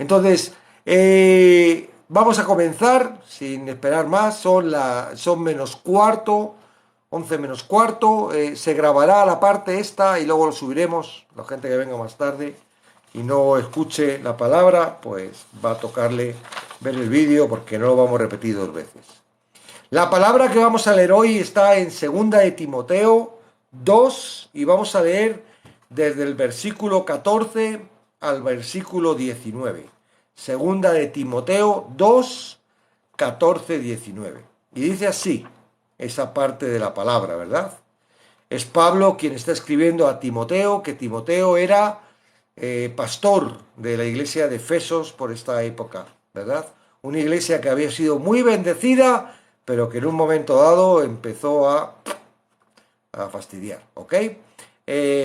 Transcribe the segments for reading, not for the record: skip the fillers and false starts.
Entonces, vamos a comenzar sin esperar más. Son menos cuarto, 11 menos cuarto. Se grabará la parte esta y luego lo subiremos. La gente que venga más tarde y no escuche la palabra, pues va a tocarle ver el vídeo porque no lo vamos a repetir dos veces. La palabra que vamos a leer hoy está en 2 de Timoteo 2 y vamos a leer desde el versículo 14 al versículo 19. 2 de Timoteo 2, 14, 19. Y dice así, esa parte de la palabra, ¿verdad? Es Pablo quien está escribiendo a Timoteo, que Timoteo era pastor de la iglesia de Efesos por esta época, ¿verdad? Una iglesia que había sido muy bendecida, pero que en un momento dado empezó a fastidiar, ¿ok?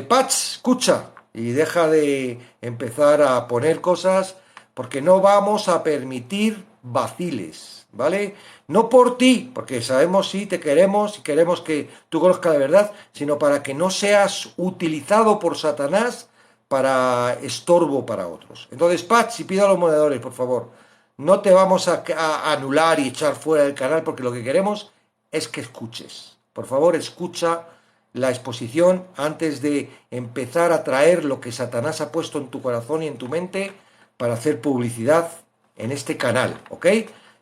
Patch, escucha y deja de empezar a poner cosas porque no vamos a permitir vaciles, ¿vale? No por ti, porque sabemos si te queremos y queremos que tú conozcas la verdad, sino para que no seas utilizado por Satanás para estorbo para otros. Entonces, Patch, y pido a los moderadores, por favor, no te vamos a anular y echar fuera del canal porque lo que queremos es que escuches. Por favor, escucha la exposición antes de empezar a traer lo que Satanás ha puesto en tu corazón y en tu mente para hacer publicidad en este canal, ¿ok?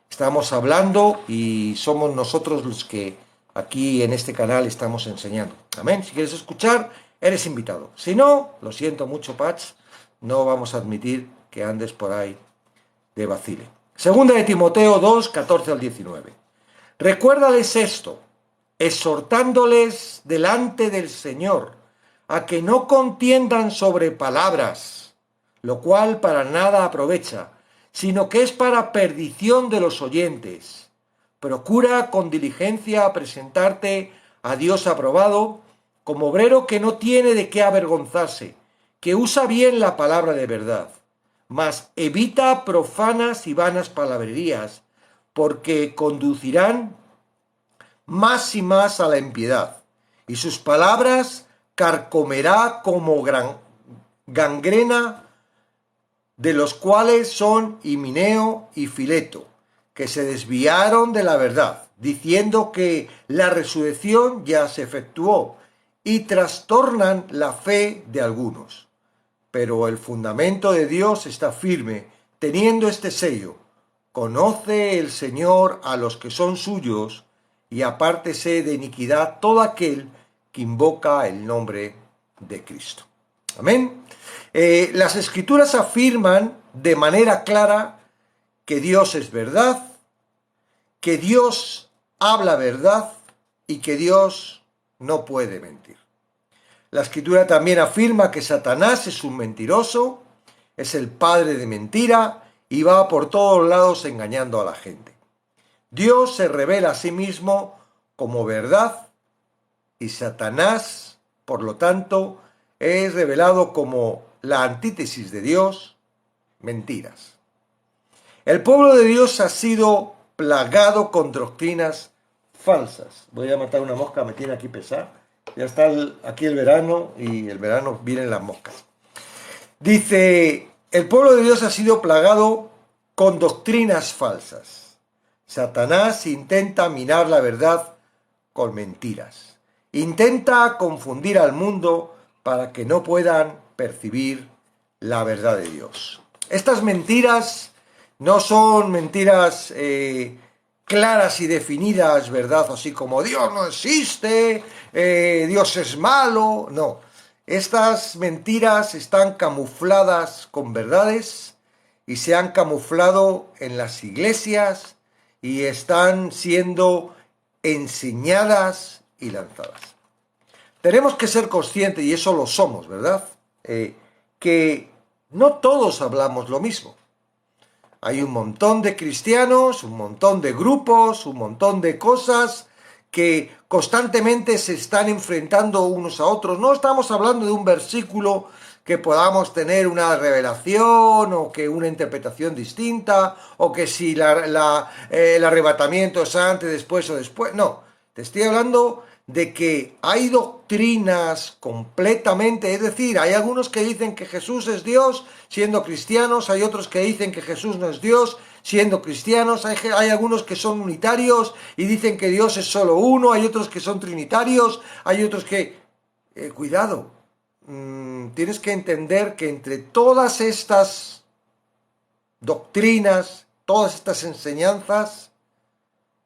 Estamos hablando y somos nosotros los que aquí en este canal estamos enseñando. Amén. Si quieres escuchar, eres invitado. Si no, lo siento mucho, Patch, no vamos a admitir que andes por ahí de vacile. 2 de Timoteo 2, 14 al 19. Recuérdales esto, exhortándoles delante del Señor a que no contiendan sobre palabras, lo cual para nada aprovecha, sino que es para perdición de los oyentes. Procura con diligencia presentarte a Dios aprobado, como obrero que no tiene de qué avergonzarse, que usa bien la palabra de verdad, mas evita profanas y vanas palabrerías, porque conducirán más y más a la impiedad, y sus palabras carcomerá como gangrena, de los cuales son Himeneo y Fileto, que se desviaron de la verdad, diciendo que la resurrección ya se efectuó, y trastornan la fe de algunos. Pero el fundamento de Dios está firme, teniendo este sello: conoce el Señor a los que son suyos, y apártese de iniquidad todo aquel que invoca el nombre de Cristo. Amén. Las Escrituras afirman de manera clara que Dios es verdad, que Dios habla verdad y que Dios no puede mentir. La Escritura también afirma que Satanás es un mentiroso, es el padre de mentira y va por todos lados engañando a la gente. Dios se revela a sí mismo como verdad y Satanás, por lo tanto, es revelado como la antítesis de Dios, mentiras. El pueblo de Dios ha sido plagado con doctrinas falsas. Voy a matar una mosca, me tiene aquí pesada. Ya está aquí el verano y el verano vienen las moscas. Dice, el pueblo de Dios ha sido plagado con doctrinas falsas. Satanás intenta minar la verdad con mentiras. Intenta confundir al mundo para que no puedan percibir la verdad de Dios. Estas mentiras no son mentiras claras y definidas, ¿verdad? Así como Dios no existe, Dios es malo. No, estas mentiras están camufladas con verdades y se han camuflado en las iglesias y están siendo enseñadas y lanzadas. Tenemos que ser conscientes, y eso lo somos, ¿verdad? Que no todos hablamos lo mismo. Hay un montón de cristianos, un montón de grupos, un montón de cosas que constantemente se están enfrentando unos a otros. No estamos hablando de un versículo que podamos tener una revelación o que una interpretación distinta o que si el arrebatamiento es antes, después o después. No, te estoy hablando de que hay doctrinas completamente, es decir, hay algunos que dicen que Jesús es Dios siendo cristianos, hay otros que dicen que Jesús no es Dios siendo cristianos, hay algunos que son unitarios y dicen que Dios es solo uno, hay otros que son trinitarios, hay otros que... cuidado, tienes que entender que entre todas estas doctrinas, todas estas enseñanzas,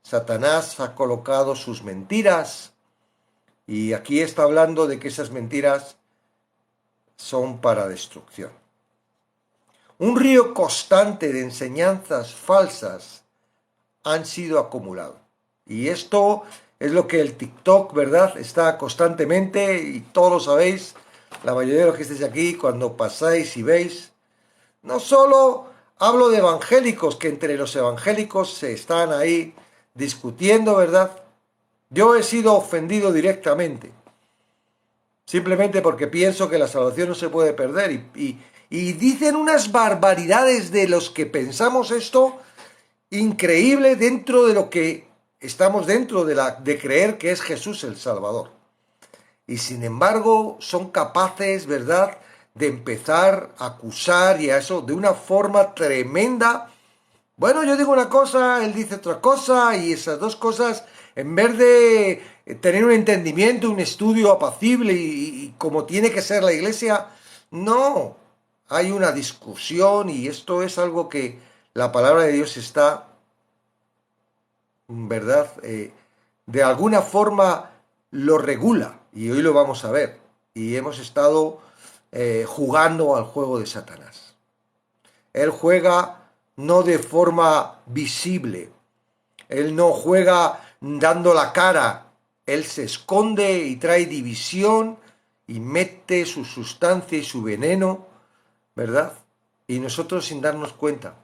Satanás ha colocado sus mentiras. Y aquí está hablando de que esas mentiras son para destrucción. Un río constante de enseñanzas falsas han sido acumulados. Y esto es lo que el TikTok, ¿verdad?, está constantemente, y todos lo sabéis, la mayoría de los que estéis aquí, cuando pasáis y veis, no solo hablo de evangélicos, que entre los evangélicos se están ahí discutiendo, ¿verdad? Yo he sido ofendido directamente, simplemente porque pienso que la salvación no se puede perder y dicen unas barbaridades de los que pensamos esto, increíble dentro de lo que estamos dentro de creer que es Jesús el Salvador. Y sin embargo son capaces, ¿verdad?, de empezar a acusar y a eso de una forma tremenda. Bueno, yo digo una cosa, él dice otra cosa y esas dos cosas, en vez de tener un entendimiento, un estudio apacible y como tiene que ser la iglesia, no, hay una discusión y esto es algo que la palabra de Dios está, ¿verdad?, de alguna forma lo regula y hoy lo vamos a ver. Y hemos estado jugando al juego de Satanás. Él juega no de forma visible, él no juega dando la cara, él se esconde y trae división y mete su sustancia y su veneno, ¿verdad? Y nosotros sin darnos cuenta,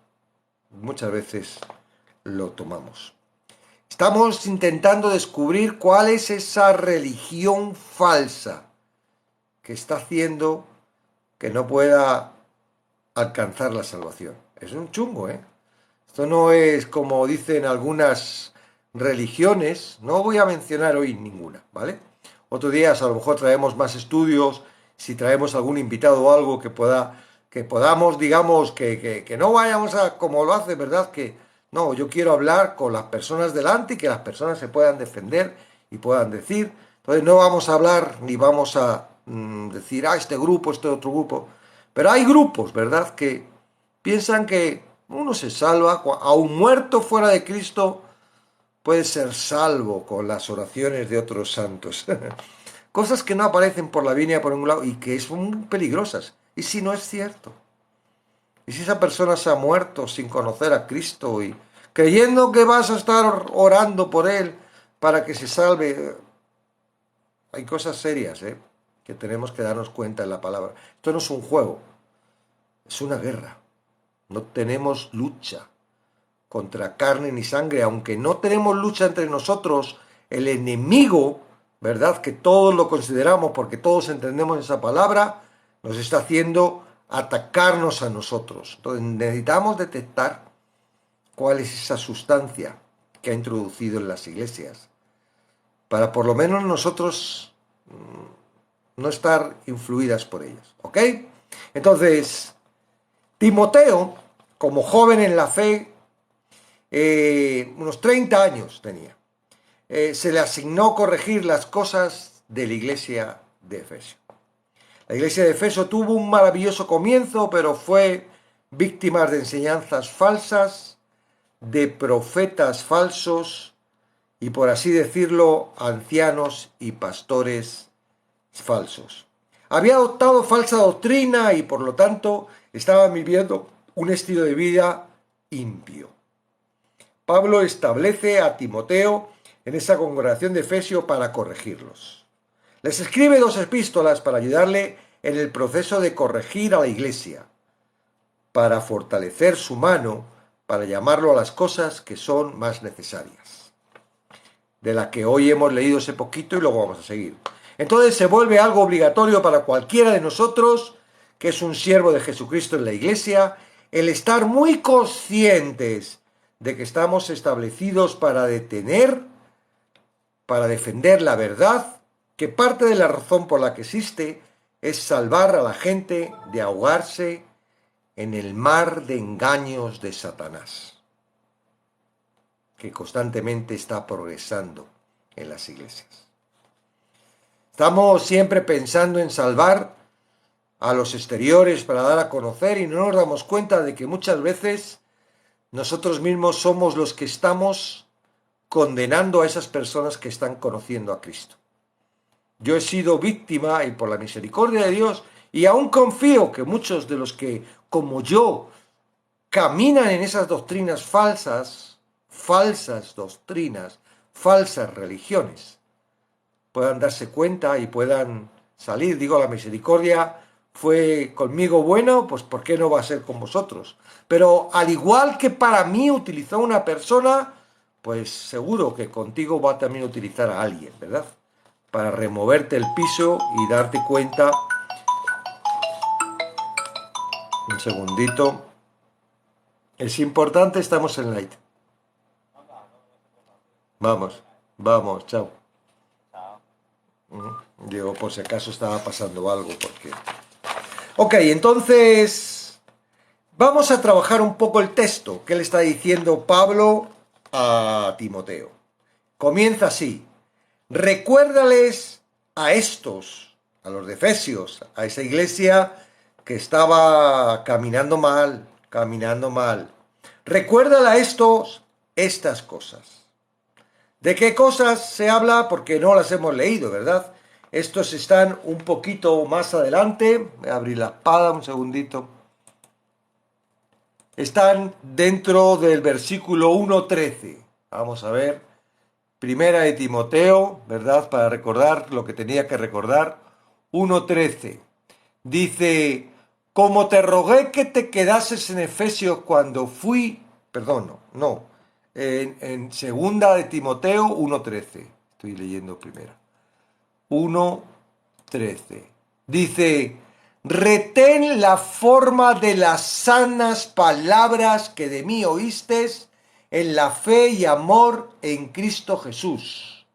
muchas veces lo tomamos. Estamos intentando descubrir cuál es esa religión falsa que está haciendo que no pueda alcanzar la salvación. Es un chungo, ¿eh? Esto no es como dicen algunas religiones, no voy a mencionar hoy ninguna, ¿vale? Otro día a lo mejor traemos más estudios, si traemos algún invitado o algo que podamos, digamos, que no vayamos a como lo hace, ¿verdad? Que no, yo quiero hablar con las personas delante y que las personas se puedan defender y puedan decir. Entonces no vamos a hablar ni vamos a decir, este grupo, este otro grupo. Pero hay grupos, ¿verdad?, que piensan que uno se salva, a un muerto fuera de Cristo puede ser salvo con las oraciones de otros santos. Cosas que no aparecen por la Biblia por un lado y que son muy peligrosas. ¿Y si no es cierto? ¿Y si esa persona se ha muerto sin conocer a Cristo y creyendo que vas a estar orando por él para que se salve? Hay cosas serias, que tenemos que darnos cuenta en la palabra. Esto no es un juego, es una guerra. No tenemos lucha contra carne ni sangre, aunque no tenemos lucha entre nosotros, el enemigo, ¿verdad?, que todos lo consideramos porque todos entendemos esa palabra, nos está haciendo atacarnos a nosotros. Entonces necesitamos detectar cuál es esa sustancia que ha introducido en las iglesias, para por lo menos nosotros no estar influidas por ellas, ¿ok? Entonces, Timoteo, como joven en la fe, unos 30 años tenía, se le asignó corregir las cosas de la iglesia de Efeso. La iglesia de Efeso tuvo un maravilloso comienzo, pero fue víctima de enseñanzas falsas, de profetas falsos y, por así decirlo, ancianos y pastores falsos. Había adoptado falsa doctrina y, por lo tanto, estaban viviendo un estilo de vida impío. Pablo establece a Timoteo en esa congregación de Efesio para corregirlos. Les escribe 2 epístolas para ayudarle en el proceso de corregir a la iglesia, para fortalecer su mano, para llamarlo a las cosas que son más necesarias, de la que hoy hemos leído ese poquito y luego vamos a seguir. Entonces se vuelve algo obligatorio para cualquiera de nosotros, que es un siervo de Jesucristo en la iglesia, el estar muy conscientes de que estamos establecidos para detener para defender la verdad, que parte de la razón por la que existe es salvar a la gente de ahogarse en el mar de engaños de Satanás, que constantemente está progresando en las iglesias. Estamos siempre pensando en salvar a los exteriores para dar a conocer y no nos damos cuenta de que muchas veces nosotros mismos somos los que estamos condenando a esas personas que están conociendo a Cristo. Yo he sido víctima y por la misericordia de Dios, y aún confío que muchos de los que, como yo, caminan en esas doctrinas falsas doctrinas, falsas religiones, puedan darse cuenta y puedan salir. Digo, la misericordia fue conmigo bueno, pues ¿por qué no va a ser con vosotros? Pero al igual que para mí utilizó una persona, pues seguro que contigo va a también utilizar a alguien, ¿verdad? Para removerte el piso y darte cuenta. Un segundito. Es importante, estamos en light. Vamos, chao. Digo, por si acaso estaba pasando algo, porque... Ok, entonces vamos a trabajar un poco el texto que le está diciendo Pablo a Timoteo. Comienza así: recuérdales a estos, a los de Efesios, a esa iglesia que estaba caminando mal. Recuérdale a estos estas cosas. ¿De qué cosas se habla? Porque no las hemos leído, ¿verdad? Estos están un poquito más adelante. Voy a abrir la espada un segundito. Están dentro del versículo 1:13. Vamos a ver. Primera de Timoteo, ¿verdad? Para recordar lo que tenía que recordar. 1:13. Dice: como te rogué que te quedases en Efesios cuando fui... Perdón, no. En segunda de Timoteo 1:13. Estoy leyendo primero. 1:13. Dice: retén la forma de las sanas palabras que de mí oístes en la fe y amor en Cristo Jesús.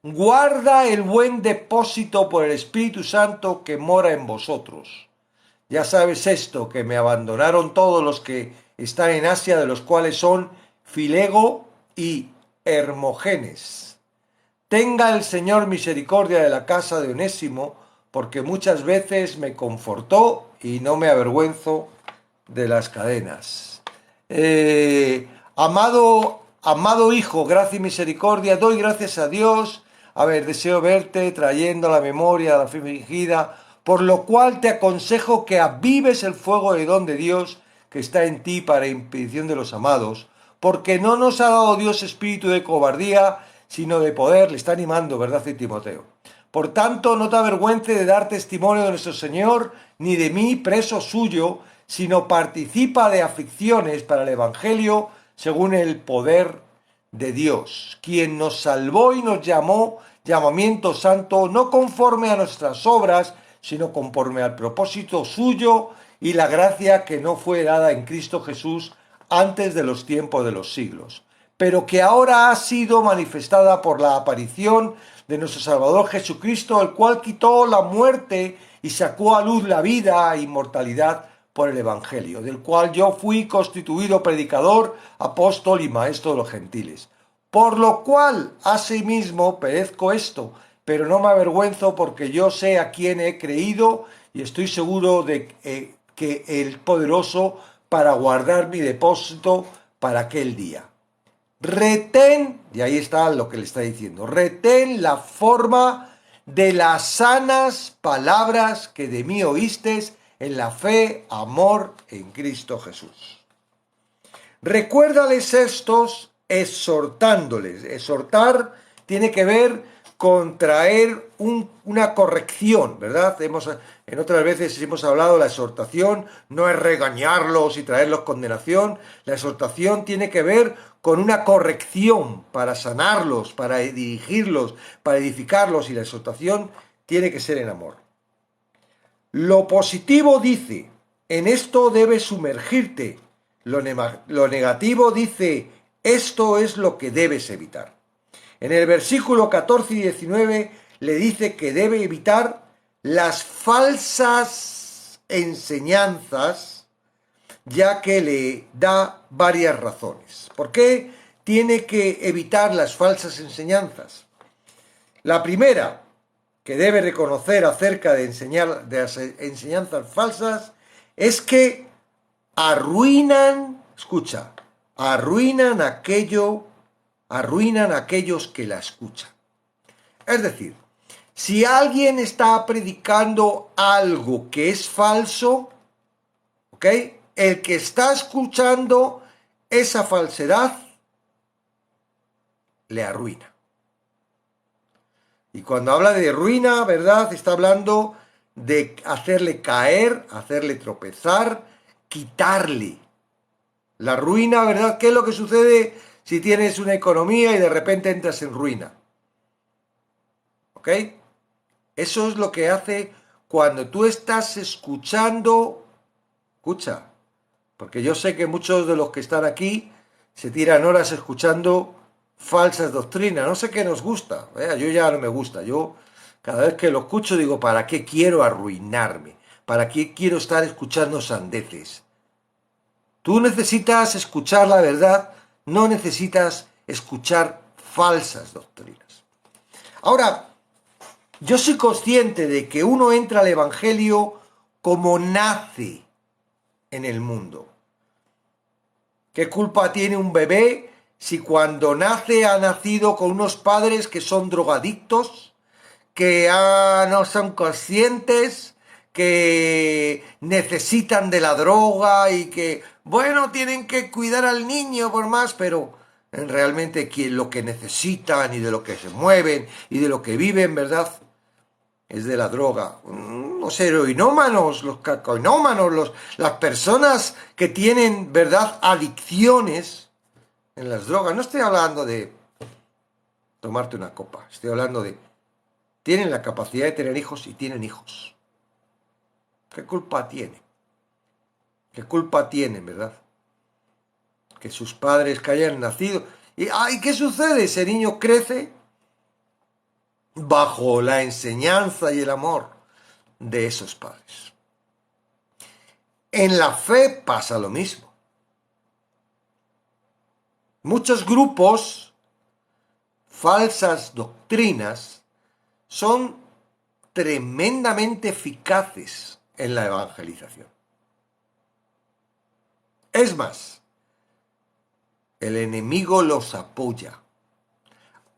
Guarda el buen depósito por el Espíritu Santo que mora en vosotros. Ya sabes esto, que me abandonaron todos los que están en Asia, de los cuales son Filego y Hermogenes. Tenga el Señor misericordia de la casa de Onésimo, porque muchas veces me confortó y no me avergüenzo de las cadenas. Amado hijo, gracia y misericordia, doy gracias a Dios. Deseo verte trayendo a la memoria la fe fingida, por lo cual te aconsejo que avives el fuego de don de Dios que está en ti para impedición de los amados, porque no nos ha dado Dios espíritu de cobardía, sino de poder. Le está animando, ¿verdad, Timoteo? Por tanto, no te avergüences de dar testimonio de nuestro Señor, ni de mí, preso suyo, sino participa de aflicciones para el Evangelio, según el poder de Dios, quien nos salvó y nos llamó llamamiento santo, no conforme a nuestras obras, sino conforme al propósito suyo y la gracia que no fue dada en Cristo Jesús antes de los tiempos de los siglos, pero que ahora ha sido manifestada por la aparición de nuestro Salvador Jesucristo, el cual quitó la muerte y sacó a luz la vida e inmortalidad por el Evangelio, del cual yo fui constituido predicador, apóstol y maestro de los gentiles. Por lo cual, asimismo, padezco esto, pero no me avergüenzo, porque yo sé a quién he creído y estoy seguro de que el poderoso para guardar mi depósito para aquel día. Retén, y ahí está lo que le está diciendo, retén la forma de las sanas palabras que de mí oístes en la fe, amor en Cristo Jesús. Recuérdales estos exhortándoles. Exhortar tiene que ver con traer una corrección, ¿verdad? En otras veces hemos hablado de la exhortación, no es regañarlos y traerlos condenación. La exhortación tiene que ver con una corrección para sanarlos, para dirigirlos, para edificarlos, y la exhortación tiene que ser en amor. Lo positivo dice: en esto debes sumergirte. Lo negativo dice: esto es lo que debes evitar. En el versículo 14 y 19 le dice que debe evitar las falsas enseñanzas, ya que le da varias razones. ¿Por qué tiene que evitar las falsas enseñanzas? La primera que debe reconocer acerca de las enseñanzas falsas es que arruinan, escucha, arruinan aquellos que la escuchan. Es decir, si alguien está predicando algo que es falso, ¿ok? El que está escuchando esa falsedad le arruina. Y cuando habla de ruina, ¿verdad? Está hablando de hacerle caer, hacerle tropezar, quitarle. La ruina, ¿verdad? ¿Qué es lo que sucede si tienes una economía y de repente entras en ruina? ¿Ok? Eso es lo que hace cuando tú estás escuchando. Escucha, porque yo sé que muchos de los que están aquí se tiran horas escuchando falsas doctrinas. No sé qué nos gusta. Yo ya no me gusta. Yo cada vez que lo escucho digo, ¿para qué quiero arruinarme? ¿Para qué quiero estar escuchando sandeces? Tú necesitas escuchar la verdad, no necesitas escuchar falsas doctrinas. Ahora, yo soy consciente de que uno entra al Evangelio como nace en el mundo. ¿Qué culpa tiene un bebé si cuando nace ha nacido con unos padres que son drogadictos, que no son conscientes, que necesitan de la droga y que, bueno, tienen que cuidar al niño por más, pero realmente lo que necesitan y de lo que se mueven y de lo que viven, ¿verdad?, es de la droga. Los heroinómanos, los cocainómanos, las personas que tienen, ¿verdad?, adicciones en las drogas. No estoy hablando de tomarte una copa, estoy hablando de tienen la capacidad de tener hijos y tienen hijos. ¿Qué culpa tienen? ¿Qué culpa tienen, verdad? Que sus padres que hayan nacido. ¿Y qué sucede? Ese niño crece bajo la enseñanza y el amor de esos padres. En la fe pasa lo mismo. Muchos grupos, falsas doctrinas, son tremendamente eficaces en la evangelización. Es más, el enemigo los apoya.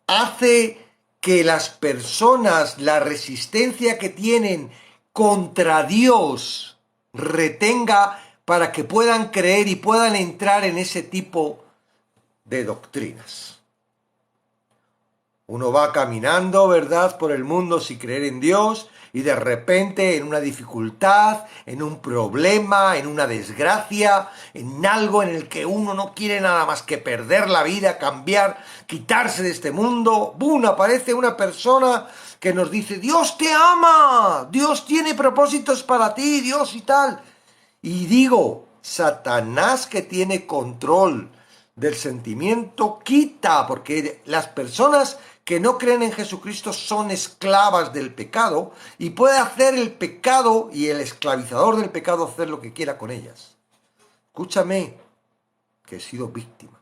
Hace que las personas, la resistencia que tienen contra Dios, retenga para que puedan creer y puedan entrar en ese tipo de doctrinas. Uno va caminando, ¿verdad?, por el mundo sin creer en Dios y de repente en una dificultad, en un problema, en una desgracia, en algo en el que uno no quiere nada más que perder la vida, cambiar, quitarse de este mundo, ¡bum!, aparece una persona que nos dice, Dios te ama, Dios tiene propósitos para ti, Dios y tal. Y digo, Satanás, que tiene control del sentimiento, quita, porque las personas que no creen en Jesucristo son esclavas del pecado y puede hacer el pecado y el esclavizador del pecado hacer lo que quiera con ellas. Escúchame, que he sido víctima.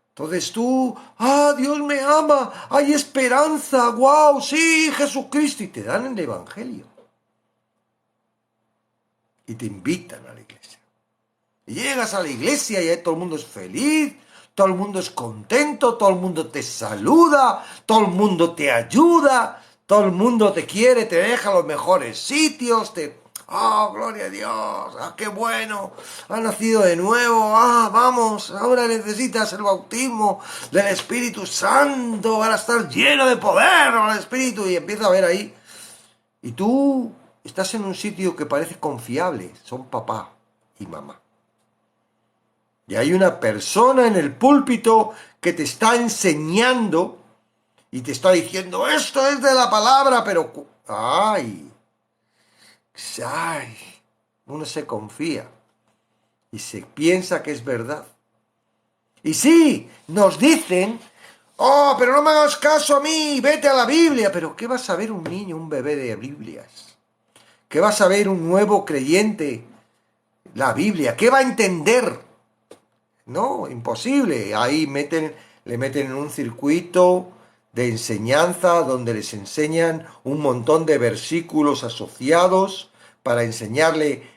Entonces tú, Dios me ama, hay esperanza, wow, sí, Jesucristo, y te dan el Evangelio. Y te invitan a la iglesia. Y llegas a la iglesia y ahí todo el mundo es feliz, todo el mundo es contento, todo el mundo te saluda, todo el mundo te ayuda, todo el mundo te quiere, te deja los mejores sitios, gloria a Dios, qué bueno, has nacido de nuevo, vamos, ahora necesitas el bautismo del Espíritu Santo para estar lleno de poder del Espíritu, y empieza a ver ahí, y tú estás en un sitio que parece confiable, son papá y mamá. Y hay una persona en el púlpito que te está enseñando y te está diciendo, esto es de la palabra, pero uno se confía y se piensa que es verdad. Y sí, nos dicen Oh, pero no me hagas caso a mí, vete a la Biblia. Pero ¿qué va a saber un niño, un bebé de Biblias? ¿Qué va a saber un nuevo creyente la Biblia? ¿Qué va a entender? No, imposible. Ahí le meten en un circuito de enseñanza donde les enseñan un montón de versículos asociados para enseñarle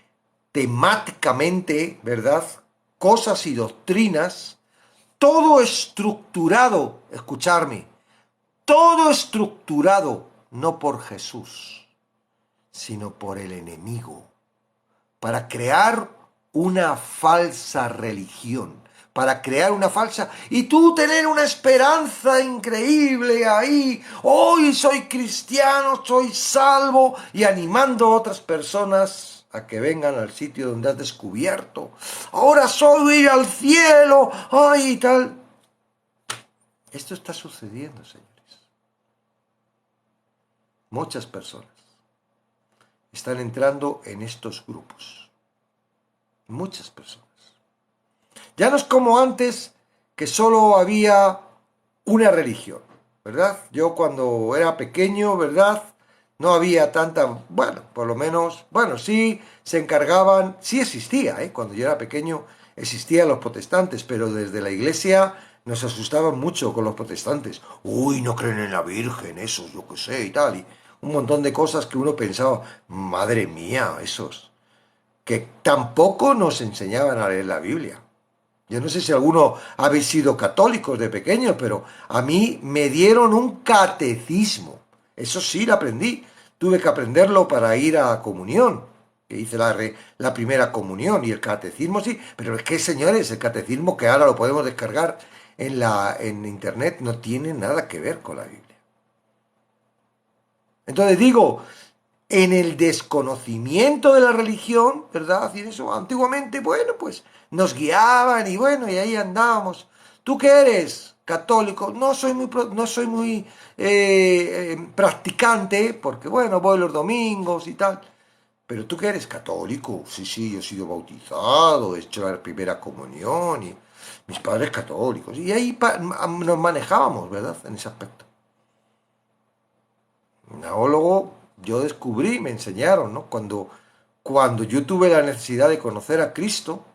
temáticamente, ¿verdad? Cosas y doctrinas, todo estructurado, escucharme, todo estructurado no por Jesús, sino por el enemigo, para crear una falsa religión, para crear una falsa, y tú tener una esperanza increíble ahí, hoy soy cristiano, soy salvo, y animando a otras personas a que vengan al sitio donde has descubierto, ahora soy ir al cielo, ay y tal. Esto está sucediendo, señores. Muchas personas están entrando en estos grupos. Muchas personas. Ya no es como antes, que solo había una religión, ¿verdad? Yo cuando era pequeño, ¿verdad? No había tanta, bueno, por lo menos, bueno, sí se encargaban, sí existía, ¿eh? Cuando yo era pequeño existían los protestantes, pero desde la iglesia nos asustaban mucho con los protestantes. Uy, no creen en la Virgen, esos, yo qué sé, y tal, y un montón de cosas que uno pensaba, madre mía, esos, que tampoco nos enseñaban a leer la Biblia. Yo no sé si alguno habéis sido católicos de pequeños, pero a mí me dieron un catecismo. Eso sí, lo aprendí. Tuve que aprenderlo para ir a comunión. Que hice la primera comunión y el catecismo sí. Pero es que, señores, el catecismo que ahora lo podemos descargar en internet no tiene nada que ver con la Biblia. Entonces digo, en el desconocimiento de la religión, ¿verdad? Y eso, antiguamente, bueno, pues nos guiaban y bueno, y ahí andábamos. ¿Tú qué eres? Católico. No soy muy practicante, porque bueno, voy los domingos y tal. Pero tú qué eres católico. Sí, sí, yo he sido bautizado, he hecho la primera comunión y mis padres católicos. Y ahí nos manejábamos, ¿verdad? En ese aspecto. Neólogo, yo descubrí, me enseñaron, ¿no? Cuando yo tuve la necesidad de conocer a Cristo,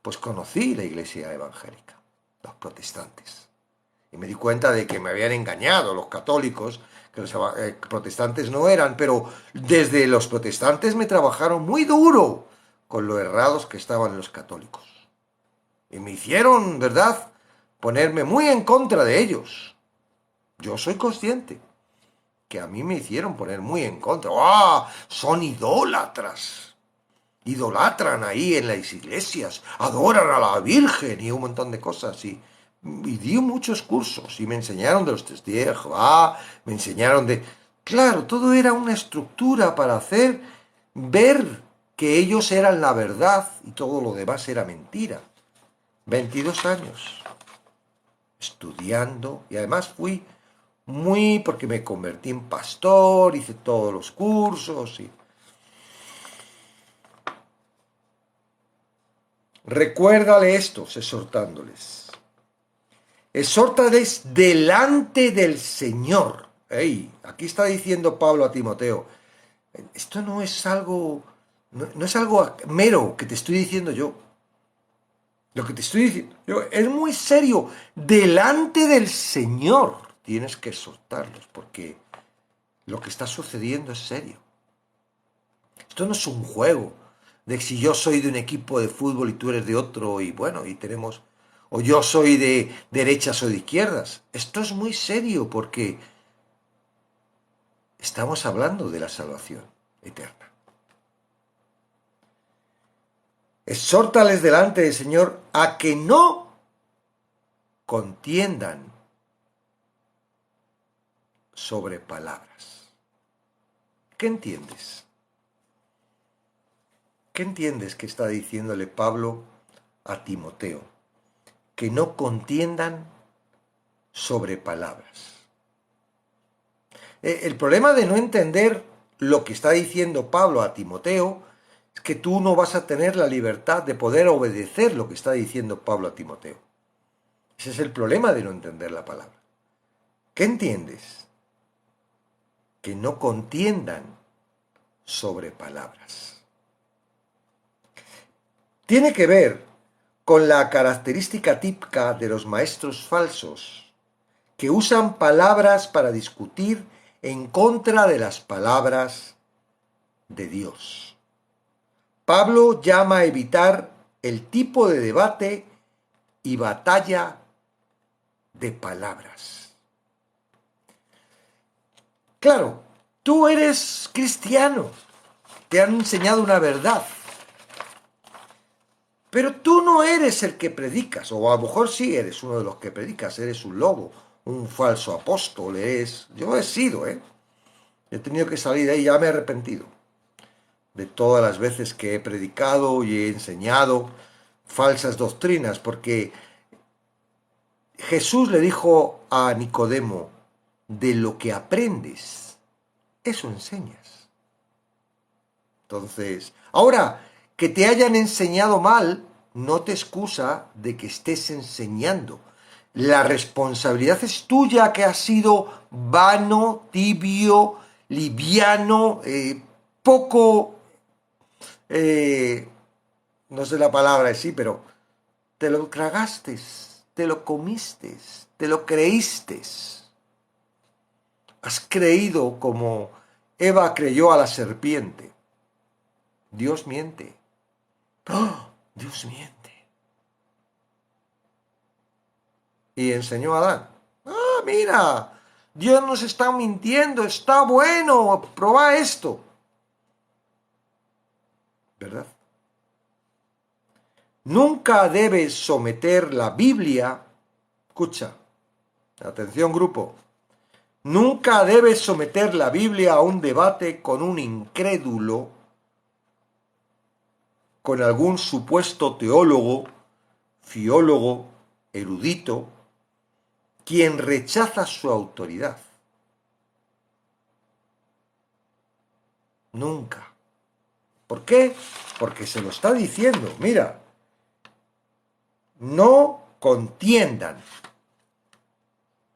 pues conocí la iglesia evangélica, los protestantes. Y me di cuenta de que me habían engañado los católicos, que los protestantes no eran, pero desde los protestantes me trabajaron muy duro con lo errados que estaban los católicos. Y me hicieron, ¿verdad?, ponerme muy en contra de ellos. Yo soy consciente que a mí me hicieron poner muy en contra. ¡Ah! Son idólatras. Idolatran ahí en las iglesias, adoran a la Virgen y un montón de cosas. Y di muchos cursos y me enseñaron de los testigos de Jehová, me enseñaron de... Claro, todo era una estructura para hacer ver que ellos eran la verdad y todo lo demás era mentira. 22 años estudiando y además fui porque me convertí en pastor, hice todos los cursos y... Recuérdale estos, exhortándoles. Exhórtales delante del Señor. Ey, aquí está diciendo Pablo a Timoteo, esto no es algo, no es algo mero que te estoy diciendo yo. Lo que te estoy diciendo yo es muy serio. Delante del Señor tienes que exhortarlos, porque lo que está sucediendo es serio. Esto no es un juego de si yo soy de un equipo de fútbol y tú eres de otro y bueno, y tenemos... O yo soy de derechas o de izquierdas. Esto es muy serio porque estamos hablando de la salvación eterna. Exhórtales delante del Señor a que no contiendan sobre palabras. ¿Qué entiendes? ¿Qué entiendes que está diciéndole Pablo a Timoteo? Que no contiendan sobre palabras. El problema de no entender lo que está diciendo Pablo a Timoteo es que tú no vas a tener la libertad de poder obedecer lo que está diciendo Pablo a Timoteo. Ese es el problema de no entender la palabra. ¿Qué entiendes? Que no contiendan sobre palabras. Tiene que ver con la característica típica de los maestros falsos, que usan palabras para discutir en contra de las palabras de Dios. Pablo llama a evitar el tipo de debate y batalla de palabras. Claro, tú eres cristiano, te han enseñado una verdad, pero tú no eres el que predicas, o a lo mejor sí eres uno de los que predicas, eres un lobo, un falso apóstol, yo he sido, he tenido que salir de ahí, ya me he arrepentido de todas las veces que he predicado y he enseñado falsas doctrinas, porque Jesús le dijo a Nicodemo, de lo que aprendes, eso enseñas. Entonces, ahora, que te hayan enseñado mal, no te excusa de que estés enseñando. La responsabilidad es tuya, que has sido vano, tibio, liviano, poco, no sé la palabra, sí, pero te lo tragaste, te lo comiste, te lo creíste. Has creído como Eva creyó a la serpiente. Dios miente. ¡Oh! Dios miente. Y enseñó a Adán. Ah, mira, Dios nos está mintiendo, está bueno, prueba esto. ¿Verdad? Nunca debes someter la Biblia, escucha, atención grupo, nunca debes someter la Biblia a un debate con un incrédulo, con algún supuesto teólogo, filólogo, erudito, quien rechaza su autoridad. Nunca. ¿Por qué? Porque se lo está diciendo. Mira, no contiendan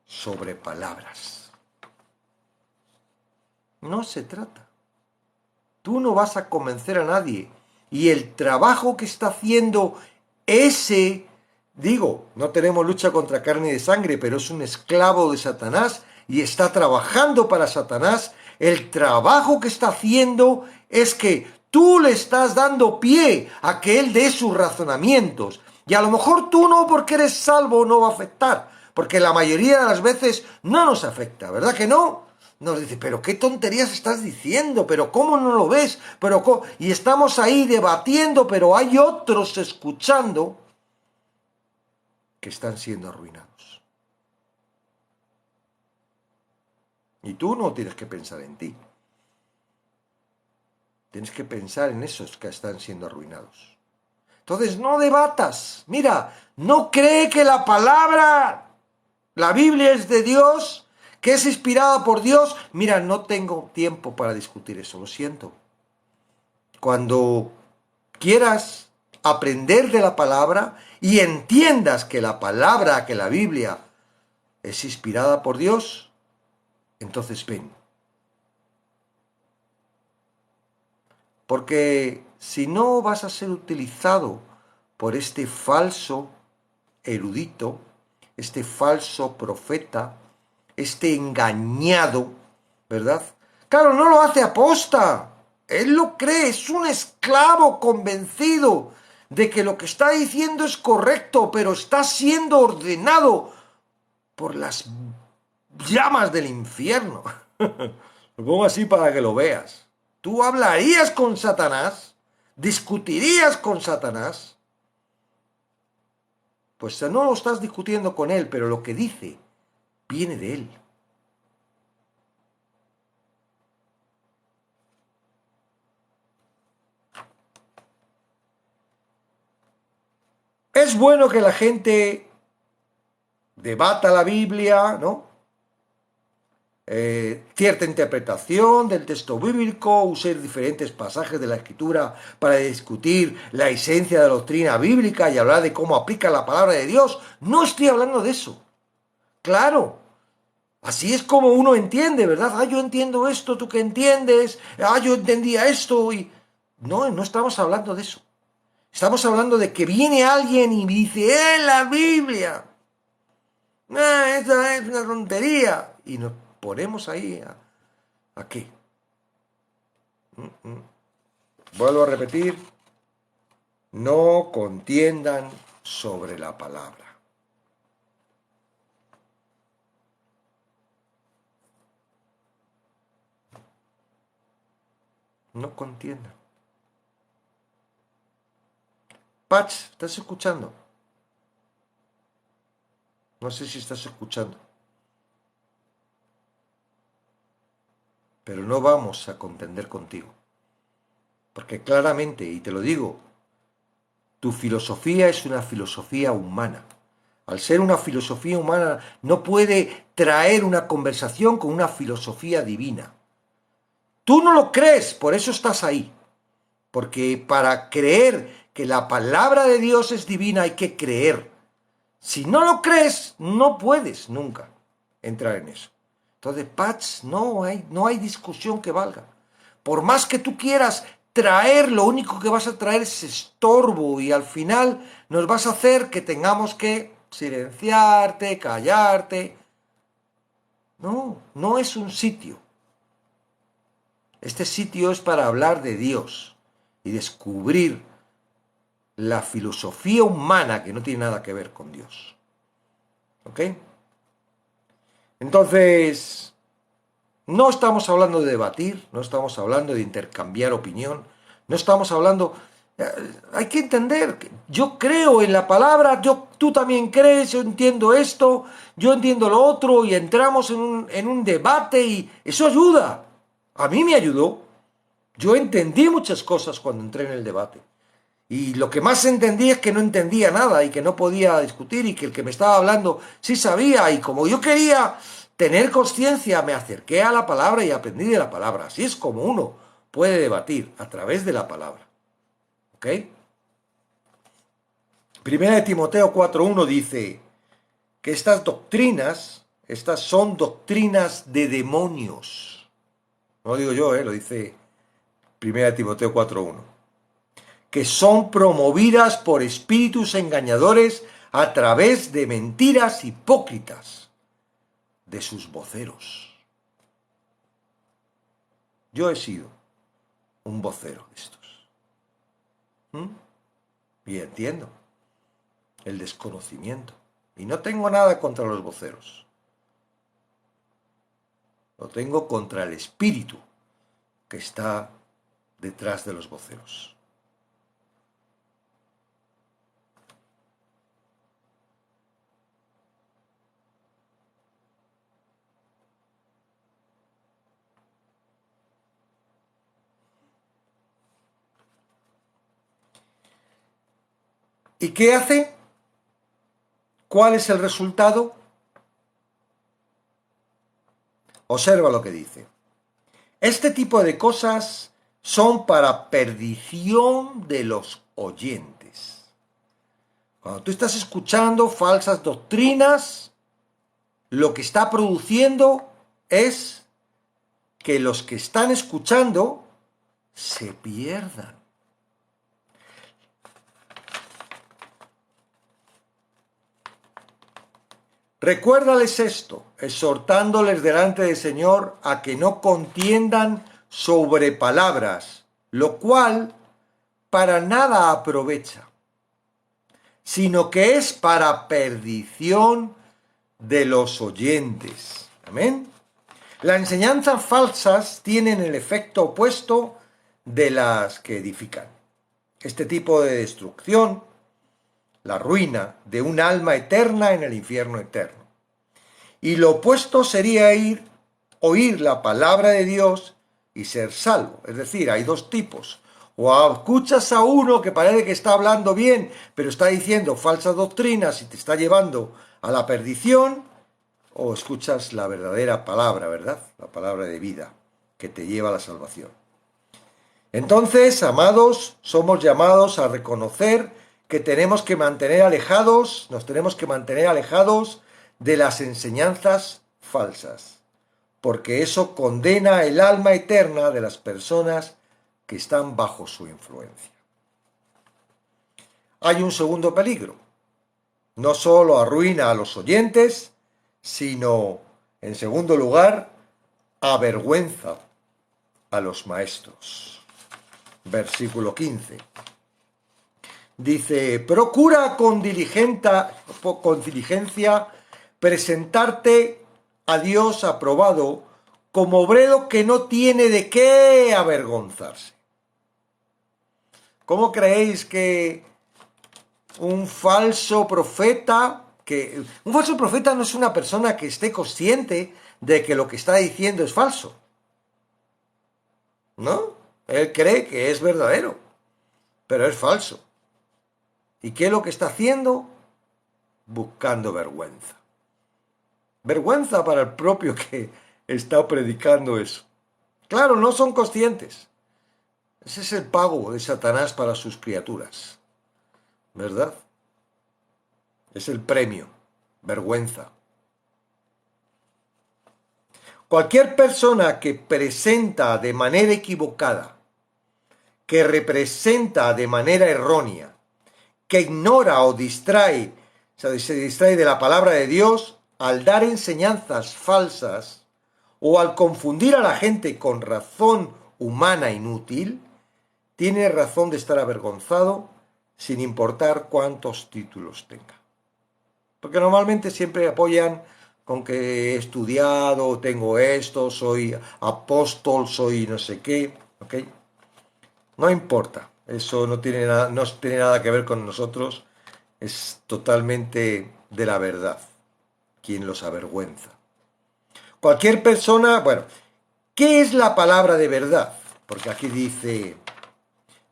sobre palabras. No se trata. Tú no vas a convencer a nadie. Y el trabajo que está haciendo ese, digo, no tenemos lucha contra carne y de sangre, pero es un esclavo de Satanás y está trabajando para Satanás. El trabajo que está haciendo es que tú le estás dando pie a que él dé sus razonamientos. Y a lo mejor tú no, porque eres salvo, no va a afectar. Porque la mayoría de las veces no nos afecta, ¿verdad que no? Nos dice, pero qué tonterías estás diciendo, pero cómo no lo ves, pero cómo... Y estamos ahí debatiendo, pero hay otros escuchando que están siendo arruinados. Y tú no tienes que pensar en ti. Tienes que pensar en esos que están siendo arruinados. Entonces no debatas. Mira, no cree que la palabra, la Biblia es de Dios, que es inspirada por Dios. Mira, no tengo tiempo para discutir eso, lo siento. Cuando quieras aprender de la palabra y entiendas que la palabra, que la Biblia es inspirada por Dios, entonces ven. Porque si no, vas a ser utilizado por este falso erudito, este falso profeta, este engañado, ¿verdad? Claro, no lo hace aposta. Él lo cree, es un esclavo convencido de que lo que está diciendo es correcto, pero está siendo ordenado por las llamas del infierno. Lo pongo así para que lo veas. Tú hablarías con Satanás, discutirías con Satanás, pues no lo estás discutiendo con él, pero lo que dice viene de él. Es bueno que la gente debata la Biblia, ¿no? cierta interpretación del texto bíblico, usar diferentes pasajes de la Escritura para discutir la esencia de la doctrina bíblica y hablar de cómo aplica la palabra de Dios. No estoy hablando de eso. Claro, así es como uno entiende, ¿verdad? Ah, yo entiendo esto, ¿tú qué entiendes? Ah, yo entendía esto y... No, no estamos hablando de eso. Estamos hablando de que viene alguien y dice, la Biblia! Esa es una tontería. Y nos ponemos ahí ¿a qué? Vuelvo a repetir, no contiendan sobre la palabra. No contiendan. Patch, ¿estás escuchando? No sé si estás escuchando. Pero no vamos a contender contigo. Porque claramente, y te lo digo, tu filosofía es una filosofía humana. Al ser una filosofía humana, no puede traer una conversación con una filosofía divina. Tú no lo crees, por eso estás ahí. Porque para creer que la palabra de Dios es divina hay que creer. Si no lo crees, no puedes nunca entrar en eso. Entonces, Patch, no hay discusión que valga. Por más que tú quieras traer, lo único que vas a traer es estorbo y al final nos vas a hacer que tengamos que silenciarte, callarte. No, no es un sitio. Este sitio es para hablar de Dios y descubrir la filosofía humana que no tiene nada que ver con Dios. ¿Ok? Entonces, no estamos hablando de debatir, no estamos hablando de intercambiar opinión, no estamos hablando... Hay que entender, que yo creo en la palabra, tú también crees, yo entiendo esto, yo entiendo lo otro y entramos en un debate y eso ayuda. A mí me ayudó. Yo entendí muchas cosas cuando entré en el debate. Y lo que más entendí es que no entendía nada y que no podía discutir y que el que me estaba hablando sí sabía. Y como yo quería tener conciencia, me acerqué a la palabra y aprendí de la palabra. Así es como uno puede debatir, a través de la palabra. ¿Ok? Primera de Timoteo 4:1 dice que estas son doctrinas de demonios. No lo digo yo, lo dice Primera de Timoteo 4:1. Que son promovidas por espíritus engañadores a través de mentiras hipócritas de sus voceros. Yo he sido un vocero de estos. Y entiendo el desconocimiento. Y no tengo nada contra los voceros. Lo tengo contra el espíritu que está detrás de los voceros. ¿Y qué hace? ¿Cuál es el resultado? Observa lo que dice. Este tipo de cosas son para perdición de los oyentes. Cuando tú estás escuchando falsas doctrinas, lo que está produciendo es que los que están escuchando se pierdan. Recuérdales esto, exhortándoles delante del Señor a que no contiendan sobre palabras, lo cual para nada aprovecha, sino que es para perdición de los oyentes. Amén. Las enseñanzas falsas tienen el efecto opuesto de las que edifican. Este tipo de destrucción, la ruina de un alma eterna en el infierno eterno. Y lo opuesto sería oír la palabra de Dios y ser salvo. Es decir, hay dos tipos. O escuchas a uno que parece que está hablando bien, pero está diciendo falsas doctrinas y te está llevando a la perdición, o escuchas la verdadera palabra, ¿verdad? La palabra de vida que te lleva a la salvación. Entonces, amados, somos llamados a reconocer que tenemos que mantener alejados, nos tenemos que mantener alejados de las enseñanzas falsas, porque eso condena el alma eterna de las personas que están bajo su influencia. Hay un segundo peligro. No solo arruina a los oyentes, sino, en segundo lugar, avergüenza a los maestros. Versículo 15. Dice, procura con diligencia presentarte a Dios aprobado como obrero que no tiene de qué avergonzarse. ¿Cómo creéis que un falso profeta no es una persona que esté consciente de que lo que está diciendo es falso? ¿No? Él cree que es verdadero, pero es falso. ¿Y qué es lo que está haciendo? Buscando vergüenza. Vergüenza para el propio que está predicando eso. Claro, no son conscientes. Ese es el pago de Satanás para sus criaturas. ¿Verdad? Es el premio. Vergüenza. Cualquier persona que presenta de manera equivocada, que representa de manera errónea, que ignora o distrae, se distrae de la palabra de Dios al dar enseñanzas falsas o al confundir a la gente con razón humana inútil, tiene razón de estar avergonzado sin importar cuántos títulos tenga. Porque normalmente siempre apoyan con que he estudiado, tengo esto, soy apóstol, soy no sé qué, ¿ok? No importa, eso no tiene nada que ver con nosotros, es totalmente de la verdad quien los avergüenza. Cualquier persona, bueno, ¿qué es la palabra de verdad? Porque aquí dice,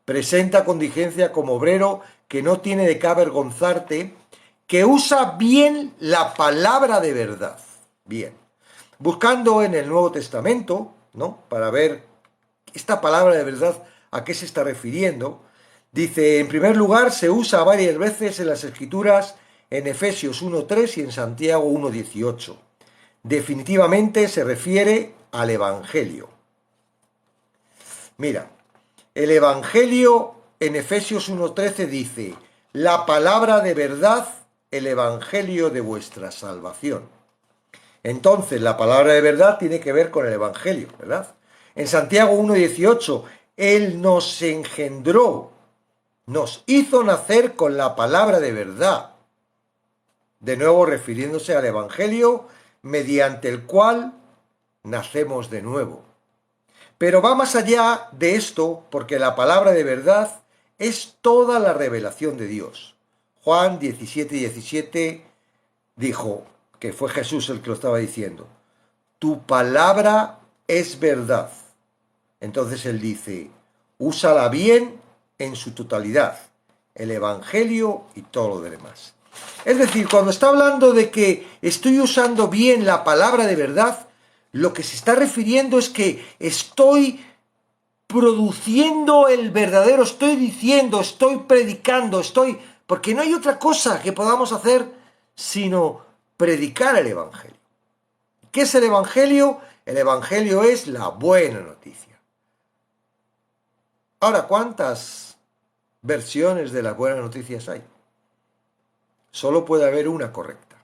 presenta con diligencia como obrero que no tiene de qué avergonzarte, que usa bien la palabra de verdad. Bien, buscando en el Nuevo Testamento, ¿no? Para ver esta palabra de verdad a qué se está refiriendo. Dice, en primer lugar, se usa varias veces en las Escrituras, en Efesios 1.3 y en Santiago 1.18. Definitivamente se refiere al Evangelio. Mira, el Evangelio en Efesios 1.13 dice, la palabra de verdad, el Evangelio de vuestra salvación. Entonces, la palabra de verdad tiene que ver con el Evangelio, ¿verdad? En Santiago 1.18, Él nos engendró, nos hizo nacer con la palabra de verdad. De nuevo refiriéndose al Evangelio, mediante el cual nacemos de nuevo. Pero va más allá de esto, porque la palabra de verdad es toda la revelación de Dios. Juan 17:17 dijo, que fue Jesús el que lo estaba diciendo, tu palabra es verdad. Entonces él dice, úsala bien en su totalidad, el Evangelio y todo lo demás. Es decir, cuando está hablando de que estoy usando bien la palabra de verdad, lo que se está refiriendo es que estoy produciendo el verdadero, estoy diciendo, estoy predicando, porque no hay otra cosa que podamos hacer sino predicar el Evangelio. ¿Qué es el Evangelio? El Evangelio es la buena noticia. Ahora, ¿cuántas versiones de las buenas noticias hay? Solo puede haber una correcta.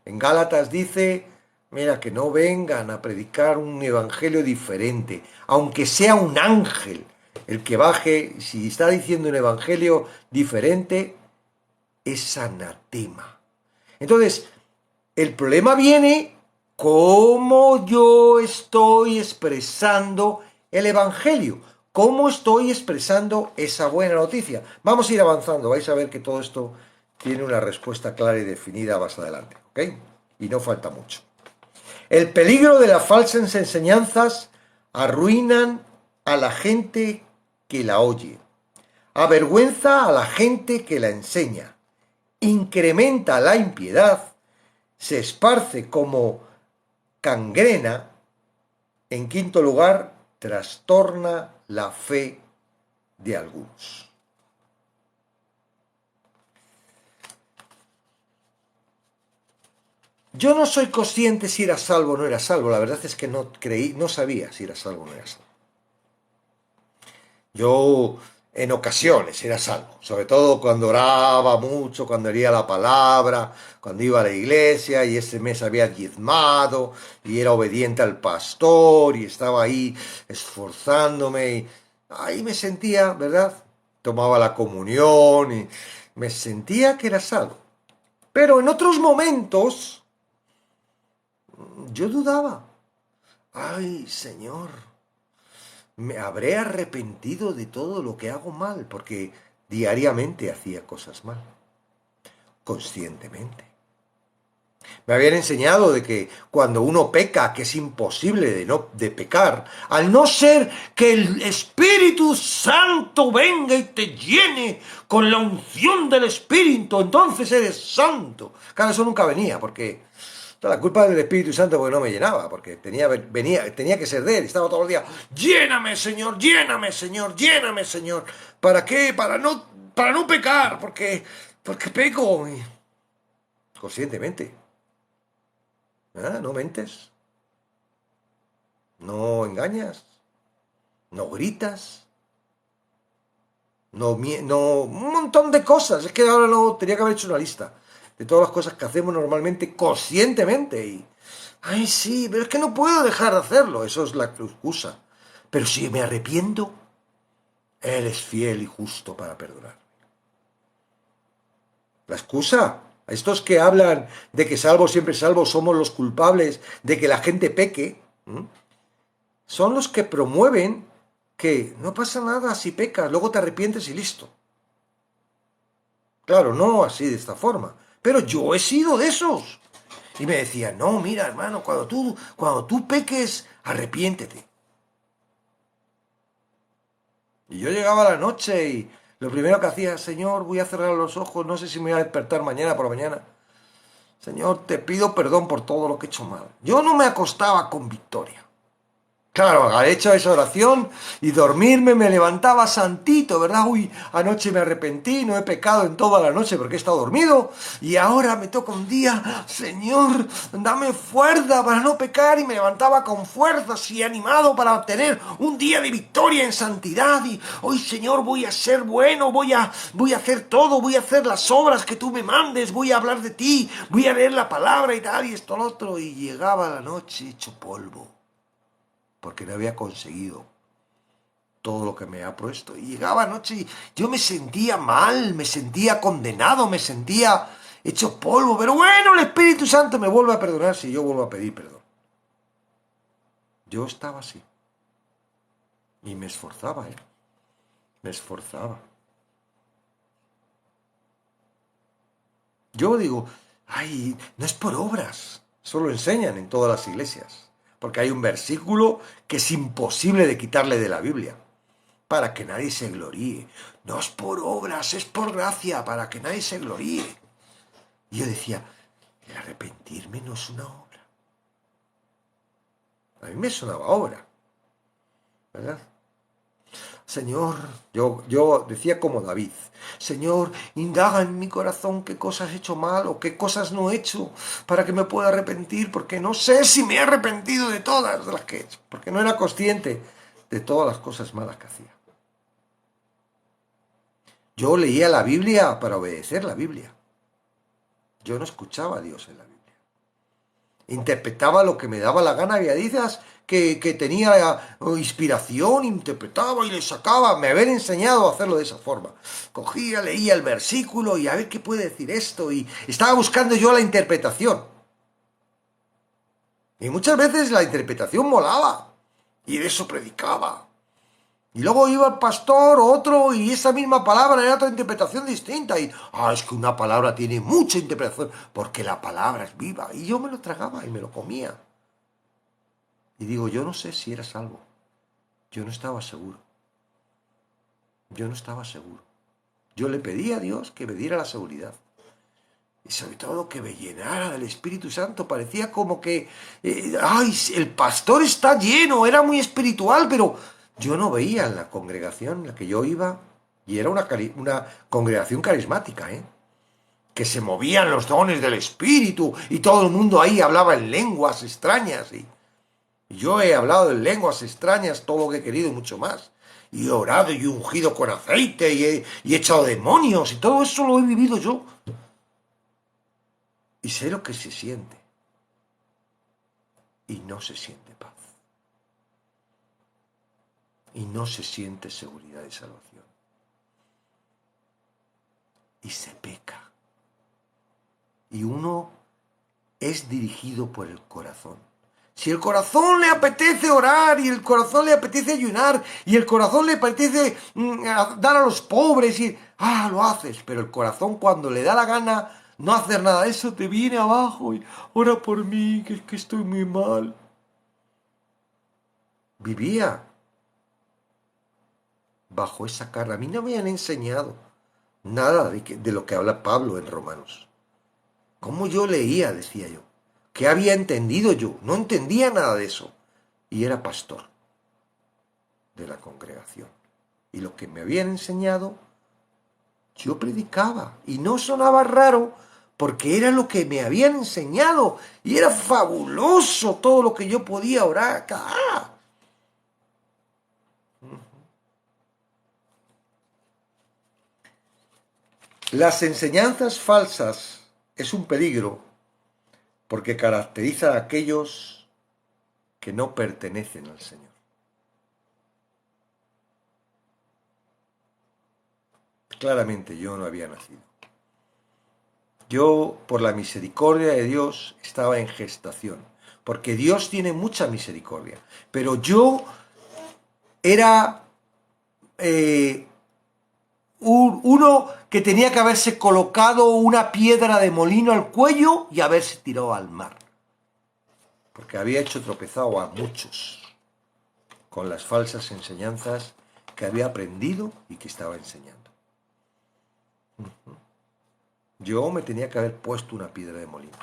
En Gálatas dice, mira, que no vengan a predicar un evangelio diferente, aunque sea un ángel el que baje, si está diciendo un evangelio diferente, es anatema. Entonces, el problema viene cómo yo estoy expresando el evangelio, cómo estoy expresando esa buena noticia. Vamos a ir avanzando, vais a ver que todo esto tiene una respuesta clara y definida más adelante, ¿ok? Y no falta mucho. El peligro de las falsas enseñanzas arruinan a la gente que la oye, avergüenza a la gente que la enseña, incrementa la impiedad, se esparce como cangrena. En quinto lugar, trastorna la fe de algunos. Yo no soy consciente si era salvo o no era salvo. La verdad es que no sabía si era salvo o no era salvo. Yo en ocasiones era salvo, sobre todo cuando oraba mucho, cuando leía la palabra, cuando iba a la iglesia y ese mes había diezmado y era obediente al pastor y estaba ahí esforzándome y ahí me sentía, ¿verdad? Tomaba la comunión y me sentía que era salvo. Pero en otros momentos yo dudaba. Ay, Señor, me habré arrepentido de todo lo que hago mal, porque diariamente hacía cosas mal, conscientemente. Me habían enseñado de que cuando uno peca, que es imposible de pecar, al no ser que el Espíritu Santo venga y te llene con la unción del Espíritu, entonces eres santo. Claro, eso nunca venía, porque toda la culpa del Espíritu Santo porque no me llenaba, porque tenía que ser de él, estaba todo el día, lléname Señor, lléname Señor, lléname Señor. ¿Para qué? Para no pecar, porque peco conscientemente. No mentes, no engañas, no gritas, un montón de cosas. Es que ahora no tenía que haber hecho una lista de todas las cosas que hacemos normalmente conscientemente y ay, sí, pero es que no puedo dejar de hacerlo. Eso es la excusa. Pero si me arrepiento, Él es fiel y justo para perdonar. La excusa. A estos que hablan de que salvo siempre salvo somos los culpables de que la gente peque, son los que promueven que no pasa nada si pecas, luego te arrepientes y listo. Claro, no así de esta forma. Pero yo he sido de esos. Y me decía, no, mira, hermano, cuando tú peques, arrepiéntete. Y yo llegaba a la noche y lo primero que hacía, Señor, voy a cerrar los ojos, no sé si me voy a despertar mañana por la mañana. Señor, te pido perdón por todo lo que he hecho mal. Yo no me acostaba con victoria. Claro, al hecho esa oración y dormirme me levantaba santito, ¿verdad? Uy, anoche me arrepentí, no he pecado en toda la noche porque he estado dormido y ahora me toca un día, Señor, dame fuerza para no pecar y me levantaba con fuerzas y animado para obtener un día de victoria en santidad y hoy, Señor, voy a ser bueno, voy a hacer todo, voy a hacer las obras que tú me mandes, voy a hablar de ti, voy a leer la palabra y tal y esto lo otro y llegaba la noche hecho polvo porque no había conseguido todo lo que me ha puesto. Y llegaba anoche y yo me sentía mal, me sentía condenado, me sentía hecho polvo. Pero bueno, el Espíritu Santo me vuelve a perdonar si yo vuelvo a pedir perdón. Yo estaba así. Y me esforzaba, ¿eh? Me esforzaba. Yo digo, ay, no es por obras. Eso lo enseñan en todas las iglesias. Porque hay un versículo que es imposible de quitarle de la Biblia. Para que nadie se gloríe. No es por obras, es por gracia, para que nadie se gloríe. Y yo decía, el arrepentirme no es una obra. A mí me sonaba obra, ¿verdad? Señor, yo decía como David, Señor, indaga en mi corazón qué cosas he hecho mal o qué cosas no he hecho para que me pueda arrepentir, porque no sé si me he arrepentido de todas las que he hecho, porque no era consciente de todas las cosas malas que hacía. Yo leía la Biblia para obedecer la Biblia. Yo no escuchaba a Dios en la Biblia. Interpretaba lo que me daba la gana. Había días que tenía inspiración, interpretaba y le sacaba. Me habían enseñado a hacerlo de esa forma. Cogía, leía el versículo y a ver qué puede decir esto. Y estaba buscando yo la interpretación. Y muchas veces la interpretación molaba. Y de eso predicaba. Y luego iba el pastor o otro y esa misma palabra era otra interpretación distinta. Y, es que una palabra tiene mucha interpretación porque la palabra es viva. Y yo me lo tragaba y me lo comía. Y digo, yo no sé si era salvo. Yo no estaba seguro. Yo no estaba seguro. Yo le pedí a Dios que me diera la seguridad. Y sobre todo que me llenara del Espíritu Santo. Parecía como que, ¡ay! El pastor está lleno, era muy espiritual, pero yo no veía en la congregación en la que yo iba, y era una congregación carismática, ¿eh? Que se movían los dones del Espíritu, y todo el mundo ahí hablaba en lenguas extrañas, y yo he hablado en lenguas extrañas todo lo que he querido y mucho más. Y he orado y he ungido con aceite y he echado demonios, y todo eso lo he vivido yo. Y sé lo que se siente. Y no se siente paz. Y no se siente seguridad de salvación. Y se peca. Y uno es dirigido por el corazón. Si el corazón le apetece orar, y el corazón le apetece ayunar, y el corazón le apetece dar a los pobres, y lo haces. Pero el corazón, cuando le da la gana no hacer nada de eso, te viene abajo y ora por mí, que estoy muy mal. Vivía bajo esa carga. A mí no me han enseñado nada de lo que habla Pablo en Romanos. ¿Cómo yo leía? Decía yo. ¿Qué había entendido yo? No entendía nada de eso. Y era pastor de la congregación. Y lo que me habían enseñado, yo predicaba. Y no sonaba raro, porque era lo que me habían enseñado. Y era fabuloso todo lo que yo podía orar. Las enseñanzas falsas es un peligro, porque caracteriza a aquellos que no pertenecen al Señor. Claramente yo no había nacido. Yo, por la misericordia de Dios, estaba en gestación, porque Dios tiene mucha misericordia, pero yo era uno que tenía que haberse colocado una piedra de molino al cuello y haberse tirado al mar, porque había hecho tropezado a muchos con las falsas enseñanzas que había aprendido y que estaba enseñando. Yo me tenía que haber puesto una piedra de molino,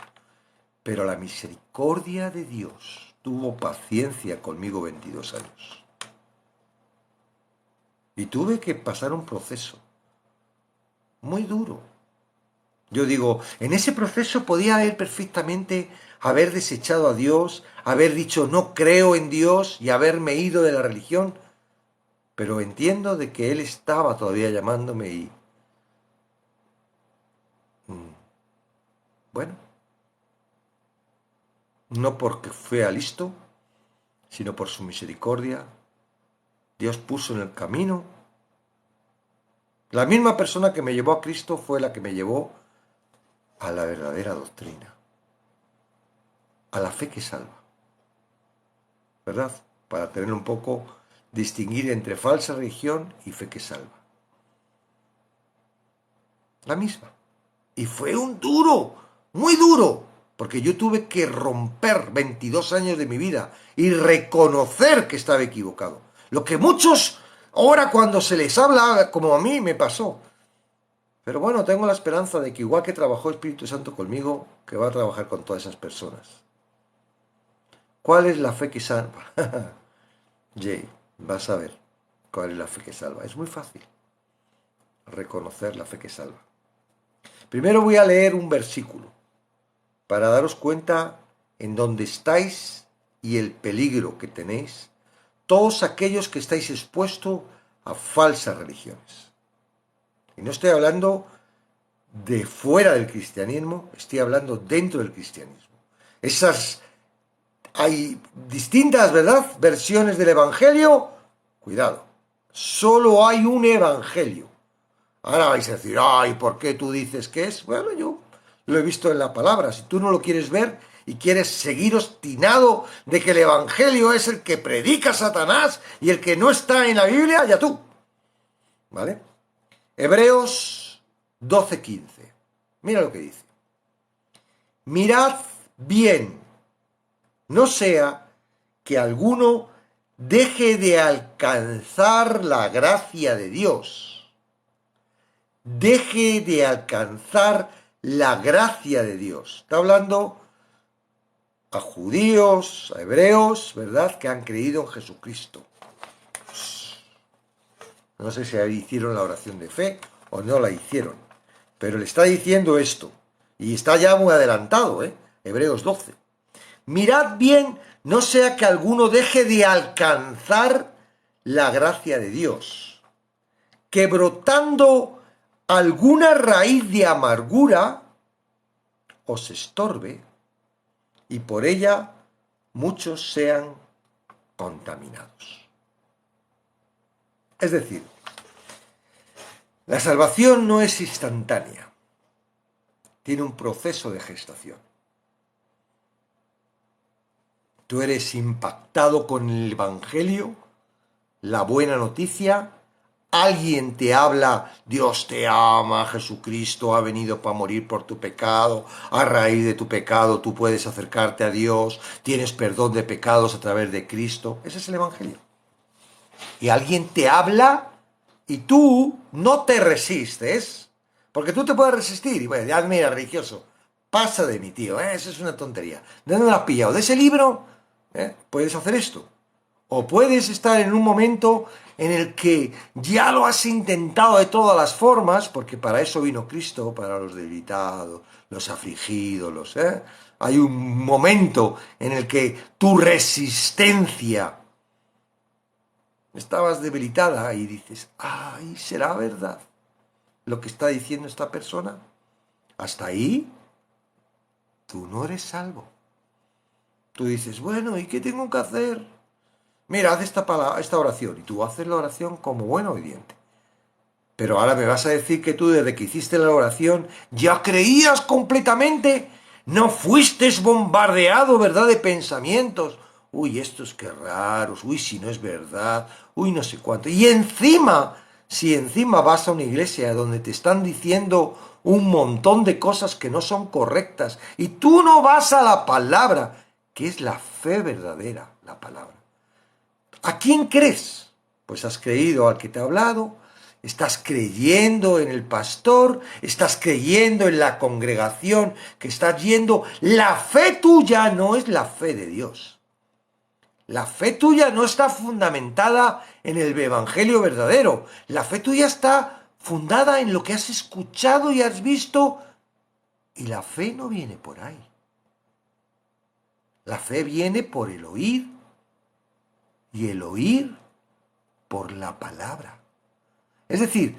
pero la misericordia de Dios tuvo paciencia conmigo 22 años. Y tuve que pasar un proceso muy duro. Yo digo, en ese proceso podía haber perfectamente haber desechado a Dios, haber dicho no creo en Dios y haberme ido de la religión, pero entiendo de que Él estaba todavía llamándome y bueno, no porque fuera listo, sino por su misericordia, Dios puso en el camino. La misma persona que me llevó a Cristo fue la que me llevó a la verdadera doctrina, a la fe que salva, ¿verdad? Para tener un poco, distinguir entre falsa religión y fe que salva. La misma. Y fue un duro, muy duro, porque yo tuve que romper 22 años de mi vida y reconocer que estaba equivocado. Lo que muchos ahora cuando se les habla, como a mí me pasó. Pero bueno, tengo la esperanza de que igual que trabajó Espíritu Santo conmigo, que va a trabajar con todas esas personas. ¿Cuál es la fe que salva? Jay, vas a ver cuál es la fe que salva. Es muy fácil reconocer la fe que salva. Primero voy a leer un versículo para daros cuenta en dónde estáis y el peligro que tenéis, todos aquellos que estáis expuestos a falsas religiones. Y no estoy hablando de fuera del cristianismo, estoy hablando dentro del cristianismo. Hay distintas, ¿verdad?, versiones del evangelio. Cuidado, solo hay un evangelio. Ahora vais a decir, ay, ¿por qué tú dices que es? Bueno, yo lo he visto en la palabra. Si tú no lo quieres ver y quieres seguir obstinado de que el evangelio es el que predica Satanás y el que no está en la Biblia, ya tú. ¿Vale? Hebreos 12:15. Mira lo que dice. Mirad bien, no sea que alguno deje de alcanzar la gracia de Dios. Deje de alcanzar la gracia de Dios. Está hablando a judíos, a hebreos, ¿verdad?, que han creído en Jesucristo. No sé si hicieron la oración de fe o no la hicieron, pero le está diciendo esto, y está ya muy adelantado, Hebreos 12. Mirad bien, no sea que alguno deje de alcanzar la gracia de Dios, que brotando alguna raíz de amargura os estorbe, y por ella muchos sean contaminados. Es decir, la salvación no es instantánea, tiene un proceso de gestación. Tú eres impactado con el Evangelio, la buena noticia, alguien te habla, Dios te ama, Jesucristo ha venido para morir por tu pecado, a raíz de tu pecado tú puedes acercarte a Dios, tienes perdón de pecados a través de Cristo. Ese es el Evangelio. Y alguien te habla y tú no te resistes, porque tú te puedes resistir y bueno, ya mira, religioso, pasa de mi tío, eso es una tontería. ¿De dónde lo has pillado? ¿De ese libro? Puedes hacer esto. O puedes estar en un momento en el que ya lo has intentado de todas las formas, porque para eso vino Cristo, para los debilitados, los afligidos, Hay un momento en el que tu resistencia estabas debilitada y dices, ay, ¿será verdad lo que está diciendo esta persona? Hasta ahí, tú no eres salvo. Tú dices, bueno, ¿y qué tengo que hacer? Mira, haz esta oración. Y tú haces la oración como buen obediente. Pero ahora me vas a decir que tú desde que hiciste la oración ya creías completamente, no fuiste bombardeado, ¿verdad?, de pensamientos. Uy, estos qué raros, uy, si no es verdad, uy, no sé cuánto. Y encima, si encima vas a una iglesia donde te están diciendo un montón de cosas que no son correctas y tú no vas a la palabra, que es la fe verdadera, la palabra. ¿A quién crees? Pues has creído al que te ha hablado, estás creyendo en el pastor, estás creyendo en la congregación que estás yendo. La fe tuya no es la fe de Dios. La fe tuya no está fundamentada en el evangelio verdadero. La fe tuya está fundada en lo que has escuchado y has visto. Y la fe no viene por ahí. La fe viene por el oír y el oír por la palabra. Es decir,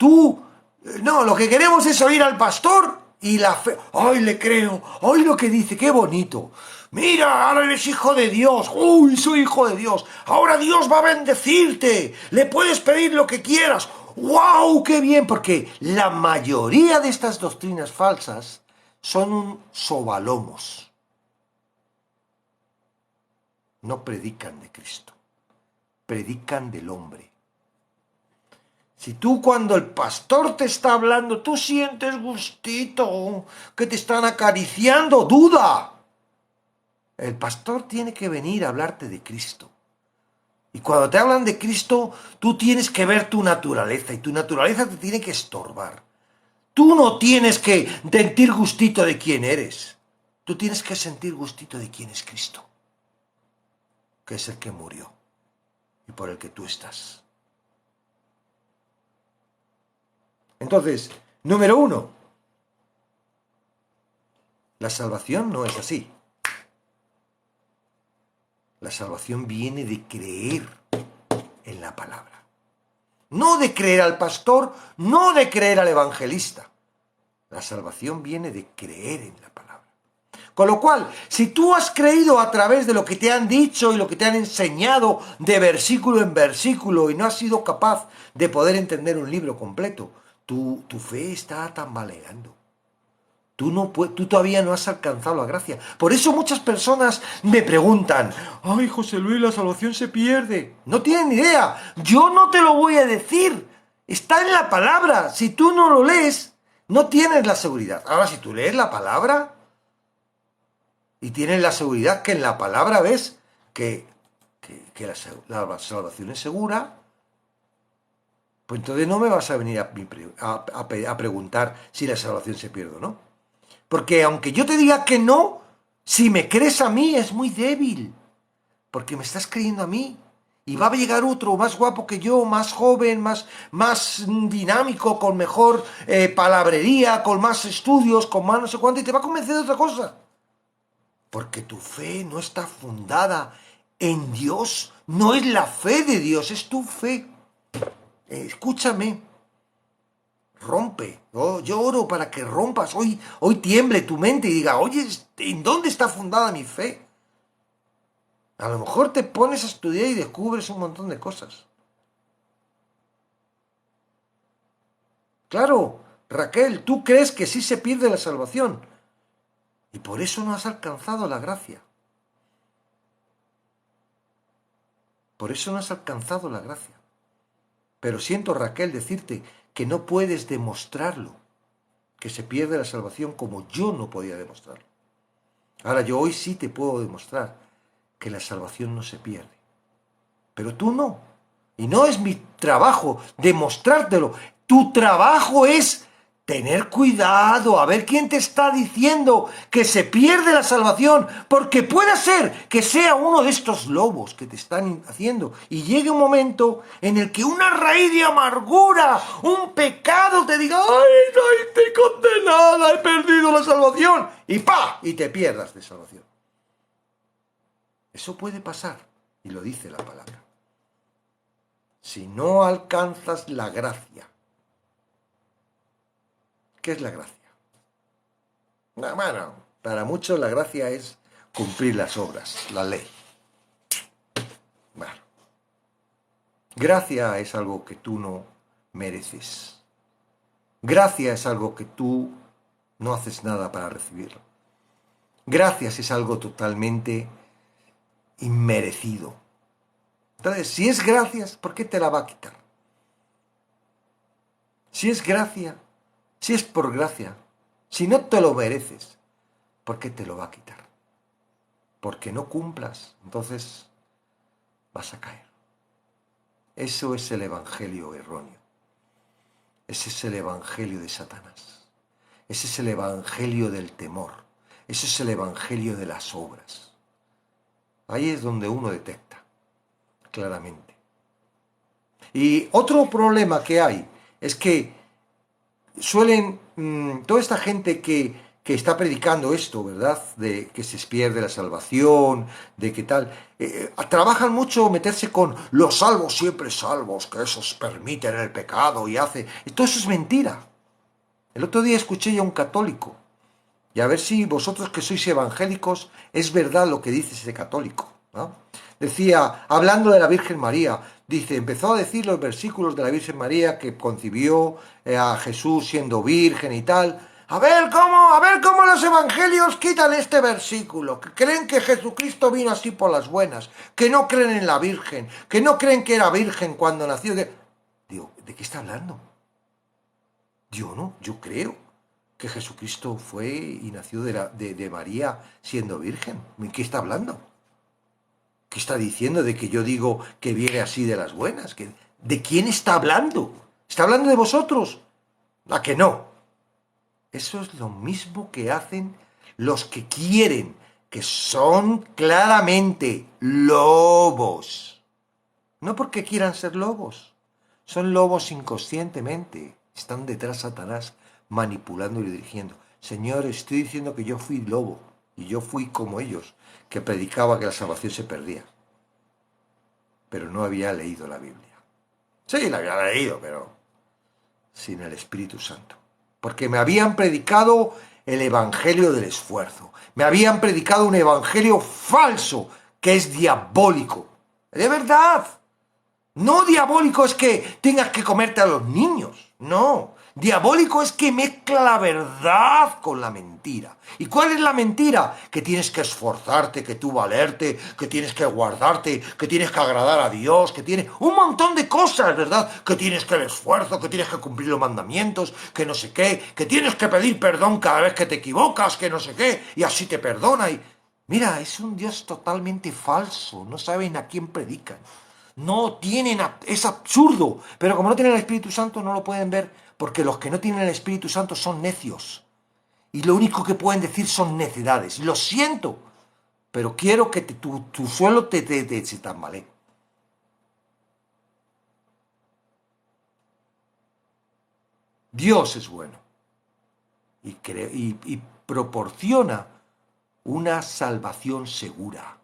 no, lo que queremos es oír al pastor y la fe. ¡Ay, le creo! ¡Ay, lo que dice! ¡Qué bonito! Mira, ahora eres hijo de Dios. ¡Uy, soy hijo de Dios! Ahora Dios va a bendecirte. Le puedes pedir lo que quieras. ¡Wow, qué bien! Porque la mayoría de estas doctrinas falsas son un sobalomos. No predican de Cristo. Predican del hombre. Si tú cuando el pastor te está hablando, tú sientes gustito, que te están acariciando, duda. El pastor tiene que venir a hablarte de Cristo. Y cuando te hablan de Cristo, tú tienes que ver tu naturaleza y tu naturaleza te tiene que estorbar. Tú no tienes que sentir gustito de quién eres. Tú tienes que sentir gustito de quién es Cristo, que es el que murió y por el que tú estás. Entonces, número 1, la salvación no es así. La salvación viene de creer en la palabra. No de creer al pastor, no de creer al evangelista. La salvación viene de creer en la palabra. Con lo cual, si tú has creído a través de lo que te han dicho y lo que te han enseñado de versículo en versículo y no has sido capaz de poder entender un libro completo, tu fe está tambaleando. Tú todavía no has alcanzado la gracia. Por eso muchas personas me preguntan, ay, José Luis, la salvación se pierde. No tienen ni idea. Yo no te lo voy a decir. Está en la palabra. Si tú no lo lees, no tienes la seguridad. Ahora, si tú lees la palabra y tienes la seguridad que en la palabra ves que la salvación es segura, pues entonces no me vas a venir a preguntar si la salvación se pierde o no. Porque aunque yo te diga que no, si me crees a mí es muy débil. Porque me estás creyendo a mí. Y va a llegar otro más guapo que yo, más joven, más dinámico, con mejor palabrería, con más estudios, con más no sé cuánto, y te va a convencer de otra cosa. Porque tu fe no está fundada en Dios. No es la fe de Dios, es tu fe. Escúchame. Rompe. Yo oro para que rompas. Hoy tiemble tu mente y diga, oye, ¿en dónde está fundada mi fe? A lo mejor te pones a estudiar y descubres un montón de cosas. Claro, Raquel, tú crees que sí se pierde la salvación. Y por eso no has alcanzado la gracia. Por eso no has alcanzado la gracia. Pero siento, Raquel, decirte que no puedes demostrarlo, que se pierde la salvación como yo no podía demostrarlo. Ahora yo hoy sí te puedo demostrar que la salvación no se pierde. Pero tú no. Y no es mi trabajo demostrártelo. Tu trabajo es tener cuidado a ver quién te está diciendo que se pierde la salvación, porque puede ser que sea uno de estos lobos que te están haciendo y llegue un momento en el que una raíz de amargura, un pecado te diga, ¡ay, no, estoy condenada, he perdido la salvación! Y ¡pa! Y te pierdas de salvación. Eso puede pasar, y lo dice la palabra. Si no alcanzas la gracia. ¿Qué es la gracia? Bueno, para muchos la gracia es cumplir las obras, la ley. Bueno, gracia es algo que tú no mereces. Gracia es algo que tú no haces nada para recibirlo. Gracias es algo totalmente inmerecido. Entonces, si es gracias, ¿por qué te la va a quitar? Si es gracia, si es por gracia, si no te lo mereces, ¿por qué te lo va a quitar? Porque no cumplas, entonces vas a caer. Eso es el evangelio erróneo. Ese es el evangelio de Satanás. Ese es el evangelio del temor. Ese es el evangelio de las obras. Ahí es donde uno detecta claramente. Y otro problema que hay es que suelen, toda esta gente que está predicando esto, ¿verdad? De que se pierde la salvación, de que tal, trabajan mucho meterse con los salvos siempre salvos, que esos permiten el pecado y hace... Todo eso es mentira. El otro día escuché yo a un católico, y a ver si vosotros que sois evangélicos, es verdad lo que dice ese católico, ¿no? Decía, hablando de la Virgen María, dice, empezó a decir los versículos de la Virgen María que concibió a Jesús siendo virgen y tal. A ver cómo los evangelios quitan este versículo, que creen que Jesucristo vino así por las buenas, que no creen en la Virgen, que no creen que era virgen cuando nació. Digo, ¿de qué está hablando? Yo creo que Jesucristo fue y nació de María siendo virgen. ¿De qué está hablando? ¿Qué está diciendo de que yo digo que viene así de las buenas? ¿De quién está hablando? ¿Está hablando de vosotros? ¿A que no? Eso es lo mismo que hacen los que quieren, que son claramente lobos. No porque quieran ser lobos, son lobos inconscientemente. Están detrás de Satanás manipulando y dirigiendo. Señor, estoy diciendo que yo fui lobo y yo fui como ellos, que predicaba que la salvación se perdía. Pero no había leído la Biblia. Sí, la había leído, pero sin el Espíritu Santo. Porque me habían predicado el evangelio del esfuerzo. Me habían predicado un evangelio falso, que es diabólico. De verdad. No diabólico es que tengas que comerte a los niños. No. Diabólico es que mezcla la verdad con la mentira. ¿Y cuál es la mentira? Que tienes que esforzarte, que tú valerte, que tienes que guardarte, que tienes que agradar a Dios, que tienes un montón de cosas, ¿verdad? Que tienes que el esfuerzo, que tienes que cumplir los mandamientos, que no sé qué, que tienes que pedir perdón cada vez que te equivocas, que no sé qué, y así te perdona. Y mira, es un Dios totalmente falso. No saben a quién predican. No tienen, es absurdo, pero como no tienen el Espíritu Santo no lo pueden ver, porque los que no tienen el Espíritu Santo son necios. Y lo único que pueden decir son necedades. Lo siento, pero quiero que tu suelo se tambalee. Dios es bueno y proporciona una salvación segura,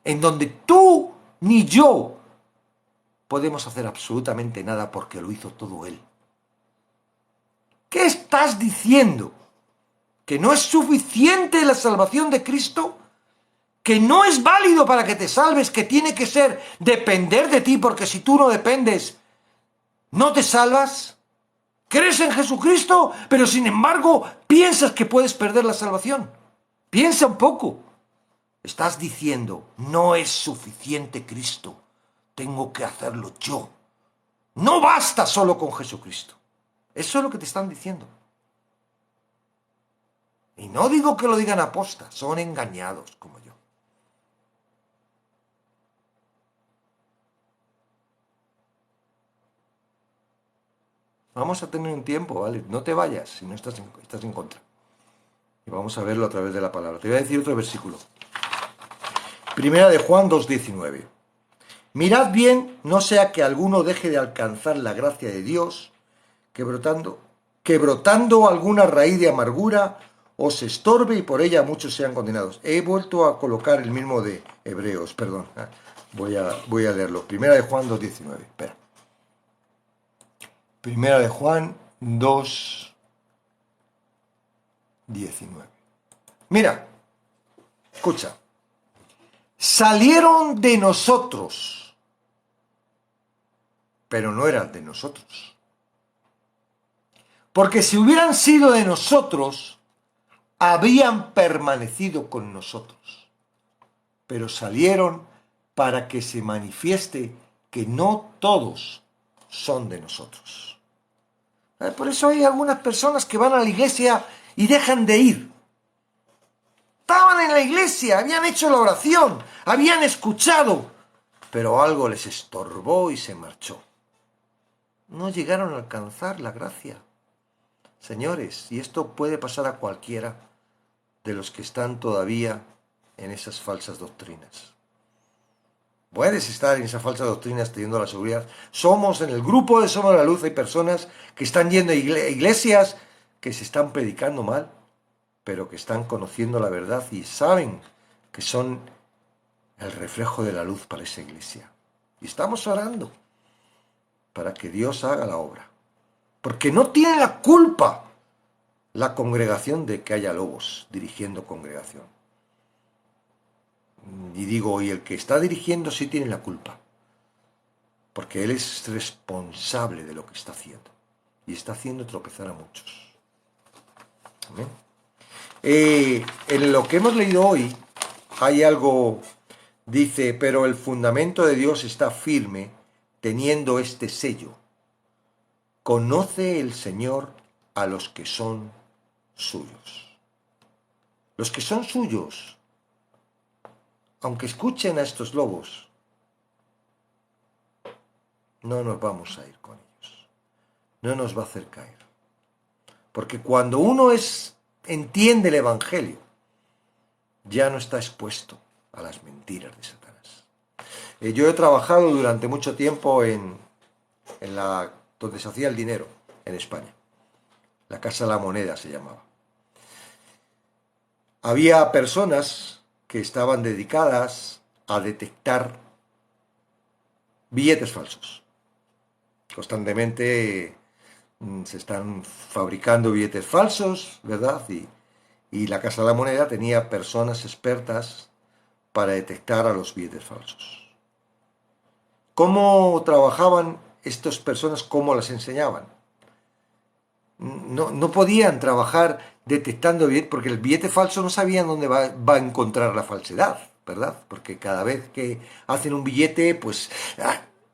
en donde tú ni yo podemos hacer absolutamente nada porque lo hizo todo Él. ¿Qué estás diciendo? ¿Que no es suficiente la salvación de Cristo? ¿Que no es válido para que te salves? ¿Que tiene que ser depender de ti? Porque si tú no dependes, no te salvas. ¿Crees en Jesucristo? Pero sin embargo, piensas que puedes perder la salvación. Piensa un poco. Estás diciendo, no es suficiente Cristo. Tengo que hacerlo yo. No basta solo con Jesucristo. Eso es lo que te están diciendo. Y no digo que lo digan aposta, son engañados como yo. Vamos a tener un tiempo, ¿vale? No te vayas si no estás en contra. Y vamos a verlo a través de la palabra. Te voy a decir otro versículo. Primera de Juan 2:19. Mirad bien, no sea que alguno deje de alcanzar la gracia de Dios, que brotando alguna raíz de amargura os estorbe y por ella muchos sean condenados. He vuelto a colocar el mismo de Hebreos, perdón. Voy a leerlo. Primera de Juan 2:19. Espera. Primera de Juan 2:19. Mira, escucha. Salieron de nosotros, pero no eran de nosotros. Porque si hubieran sido de nosotros, habrían permanecido con nosotros. Pero salieron para que se manifieste que no todos son de nosotros. Por eso hay algunas personas que van a la iglesia y dejan de ir. Estaban en la iglesia, habían hecho la oración, habían escuchado, pero algo les estorbó y se marchó. No llegaron a alcanzar la gracia. Señores, y esto puede pasar a cualquiera de los que están todavía en esas falsas doctrinas. Puedes estar en esas falsas doctrinas teniendo la seguridad. Somos en el grupo de Somos la Luz, hay personas que están yendo a iglesias que se están predicando mal, pero que están conociendo la verdad y saben que son el reflejo de la luz para esa iglesia. Y estamos orando para que Dios haga la obra. Porque no tiene la culpa la congregación de que haya lobos dirigiendo congregación. Y digo, y el que está dirigiendo sí tiene la culpa. Porque él es responsable de lo que está haciendo. Y está haciendo tropezar a muchos. Amén. En lo que hemos leído hoy hay algo, dice, pero el fundamento de Dios está firme teniendo este sello. Conoce el Señor a los que son suyos. Los que son suyos, aunque escuchen a estos lobos, no nos vamos a ir con ellos. No nos va a hacer caer. Porque cuando uno entiende el Evangelio, ya no está expuesto a las mentiras de Satanás. Yo he trabajado durante mucho tiempo en donde se hacía el dinero, en España. La Casa de la Moneda se llamaba. Había personas que estaban dedicadas a detectar billetes falsos. Constantemente se están fabricando billetes falsos, ¿verdad? Y la Casa de la Moneda tenía personas expertas para detectar a los billetes falsos. ¿Cómo trabajaban estas personas? ¿Cómo las enseñaban? No podían trabajar detectando billetes, porque el billete falso no sabían dónde va a encontrar la falsedad, ¿verdad? Porque cada vez que hacen un billete, pues,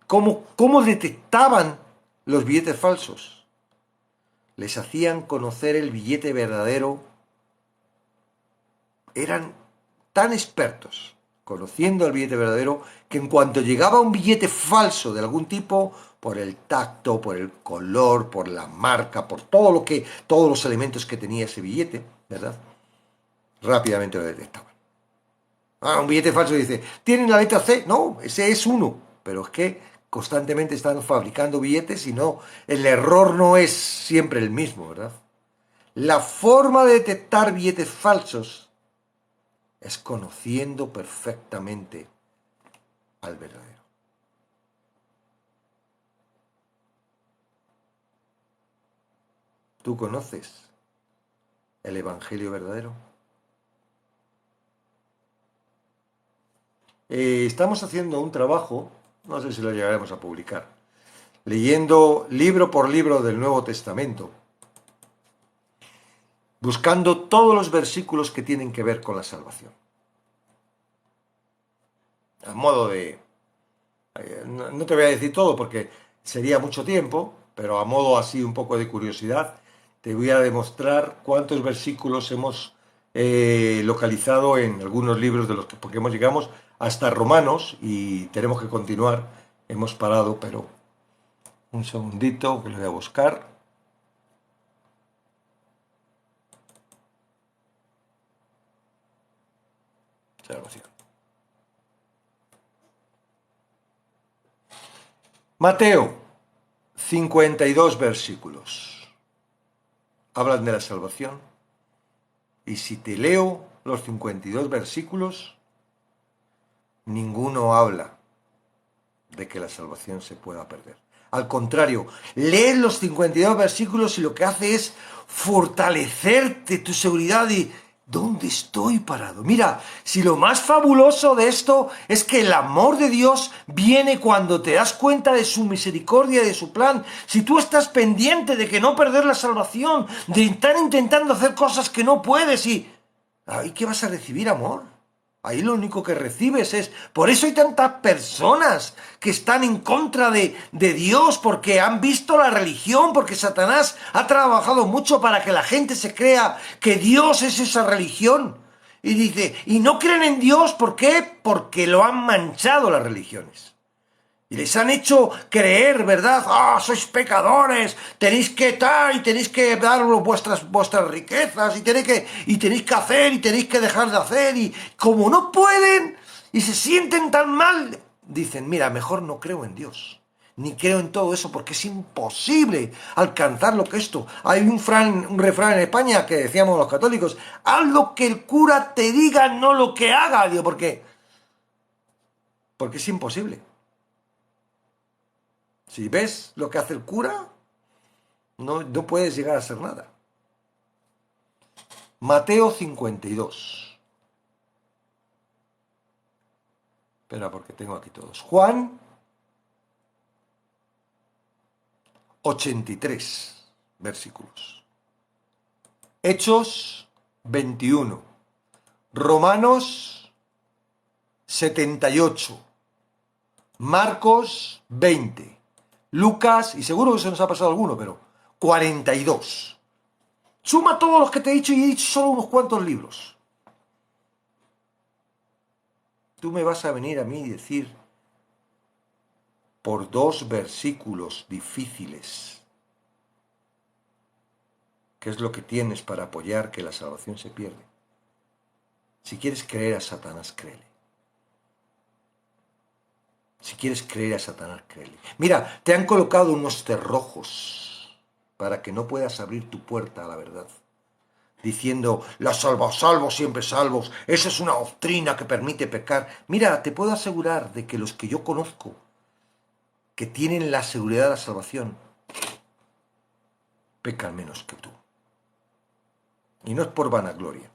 ¿cómo detectaban los billetes falsos? Les hacían conocer el billete verdadero. Eran tan expertos conociendo el billete verdadero, que en cuanto llegaba un billete falso de algún tipo, por el tacto, por el color, por la marca, por todos los elementos que tenía ese billete, ¿verdad? Rápidamente lo detectaban. Un billete falso dice, ¿tienen la letra C? No, ese es uno. Pero es que constantemente están fabricando billetes y no, el error no es siempre el mismo, ¿verdad? La forma de detectar billetes falsos es conociendo perfectamente al verdadero. ¿Tú conoces el Evangelio verdadero? Estamos haciendo un trabajo, no sé si lo llegaremos a publicar, leyendo libro por libro del Nuevo Testamento, buscando todos los versículos que tienen que ver con la salvación. A modo de... no te voy a decir todo porque sería mucho tiempo, pero a modo así un poco de curiosidad, te voy a demostrar cuántos versículos hemos localizado en algunos libros de los que, porque llegamos hasta Romanos y tenemos que continuar. Hemos parado, pero un segundito que lo voy a buscar. Salvación. Mateo, 52 versículos. Hablan de la salvación. Y si te leo los 52 versículos, ninguno habla de que la salvación se pueda perder. Al contrario, lees los 52 versículos y lo que hace es fortalecerte tu seguridad y ¿dónde estoy parado? Mira, si lo más fabuloso de esto es que el amor de Dios viene cuando te das cuenta de su misericordia y de su plan. Si tú estás pendiente de que no perder la salvación, de estar intentando hacer cosas que no puedes y... ¿ahí qué vas a recibir, amor? Ahí lo único que recibes es... Por eso hay tantas personas que están en contra de Dios, porque han visto la religión, porque Satanás ha trabajado mucho para que la gente se crea que Dios es esa religión. Y dice, y no creen en Dios, ¿por qué? Porque lo han manchado las religiones. Y les han hecho creer, ¿verdad? Sois pecadores, tenéis que tal, y tenéis que dar vuestras riquezas, y tenéis que hacer, y tenéis que dejar de hacer, y como no pueden, y se sienten tan mal, dicen, mira, mejor no creo en Dios, ni creo en todo eso, porque es imposible alcanzar lo que esto. Hay un refrán en España que decíamos los católicos, haz lo que el cura te diga, no lo que haga, digo, ¿por qué? Porque es imposible. Si ves lo que hace el cura, no puedes llegar a hacer nada. Mateo 52. Espera, porque tengo aquí todos. Juan 83 versículos. Hechos 21. Romanos 78. Marcos 20. Lucas, y seguro que se nos ha pasado alguno, pero 42. Suma todos los que te he dicho y he dicho solo unos cuantos libros. Tú me vas a venir a mí y decir, por 2 versículos difíciles, ¿qué es lo que tienes para apoyar que la salvación se pierde? Si quieres creer a Satanás, créele. Si quieres creer a Satanás, créele. Mira, te han colocado unos cerrojos para que no puedas abrir tu puerta a la verdad. Diciendo, salvos, siempre salvos. Esa es una doctrina que permite pecar. Mira, te puedo asegurar de que los que yo conozco, que tienen la seguridad de la salvación, pecan menos que tú. Y no es por vanagloria.